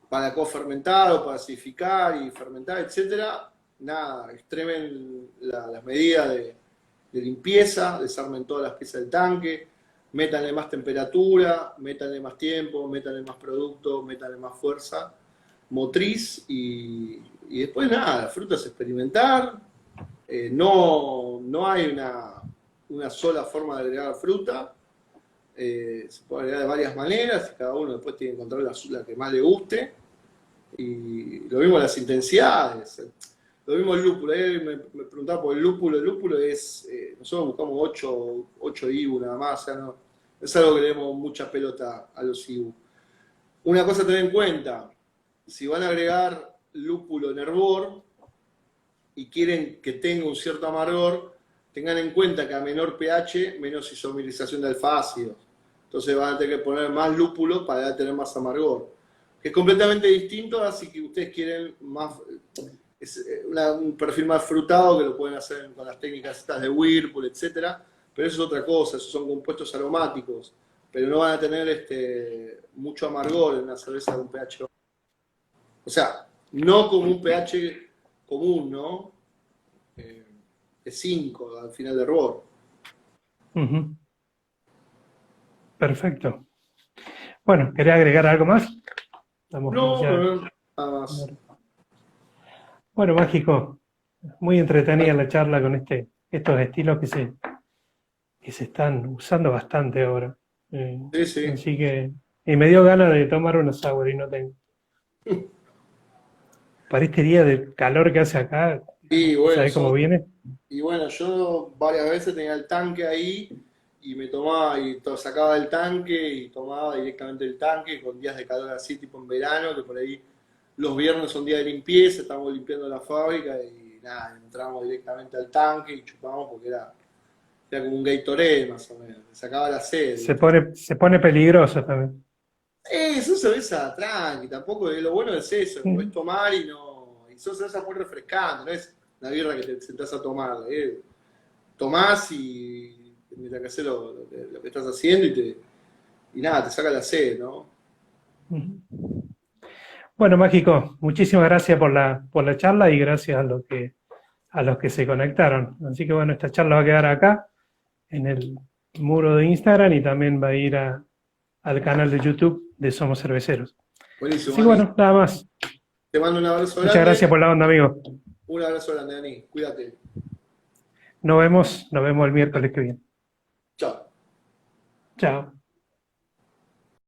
para cofermentar o para acidificar y fermentar, etcétera, nada, extremen las medidas de limpieza, desarmen todas las piezas del tanque, métanle más temperatura, métanle más tiempo, métanle más producto, métanle más fuerza motriz y después nada, la fruta es experimentar. No hay una sola forma de agregar fruta. Se puede agregar de varias maneras y cada uno después tiene que encontrar la que más le guste. Y lo mismo las intensidades. Lo mismo el lúpulo. Me preguntaba por el lúpulo. El lúpulo es. Nosotros buscamos 8 IBU nada más. O sea, no es algo que le demos mucha pelota a los IBU. Una cosa a tener en cuenta: si van a agregar lúpulo en hervor y quieren que tenga un cierto amargor, tengan en cuenta que a menor pH, menos isomerización de alfa-ácidos. Entonces van a tener que poner más lúpulo para tener más amargor. Que es completamente distinto, así que ustedes quieren más, un perfil más frutado, que lo pueden hacer con las técnicas estas de Whirlpool, etcétera, pero eso es otra cosa, esos son compuestos aromáticos, pero no van a tener mucho amargor en una cerveza con pH. O sea, no como un pH común, ¿no? De 5 al final de hervor. Uh-huh. Perfecto. Bueno, ¿querés agregar algo más? No, nada más. Bueno, Mágico, muy entretenida la charla con estos estilos que se están usando bastante ahora. Sí. Así que, y me dio ganas de tomar una sour y no tengo. Para este día de calor que hace acá, Y bueno, ¿sabés cómo viene? Y bueno, yo varias veces tenía el tanque ahí y me tomaba y sacaba del tanque y tomaba directamente el tanque con días de calor así, tipo en verano, que por ahí los viernes son días de limpieza, estamos limpiando la fábrica y nada, entramos directamente al tanque y chupamos porque era como un Gatorade más o menos, me sacaba la sed. Se pone peligroso también. Son cerveza tranqui, tampoco, lo bueno es eso, podés tomar y son cervezas muy refrescantes, no es la birra que te sentás a tomar, tomás y mientras que haces lo que estás haciendo y nada, te saca la sed, ¿no? Bueno, Mágico, muchísimas gracias por la charla y gracias a los que se conectaron. Así que bueno, esta charla va a quedar acá, en el muro de Instagram y también va a ir al canal de YouTube de Somos Cerveceros. Buenísimo. Sí, bueno, nada más. Te mando un abrazo grande. Muchas gracias por la onda, amigo. Un abrazo grande, Dani. Cuídate. Nos vemos el miércoles que viene. Chao. Chao.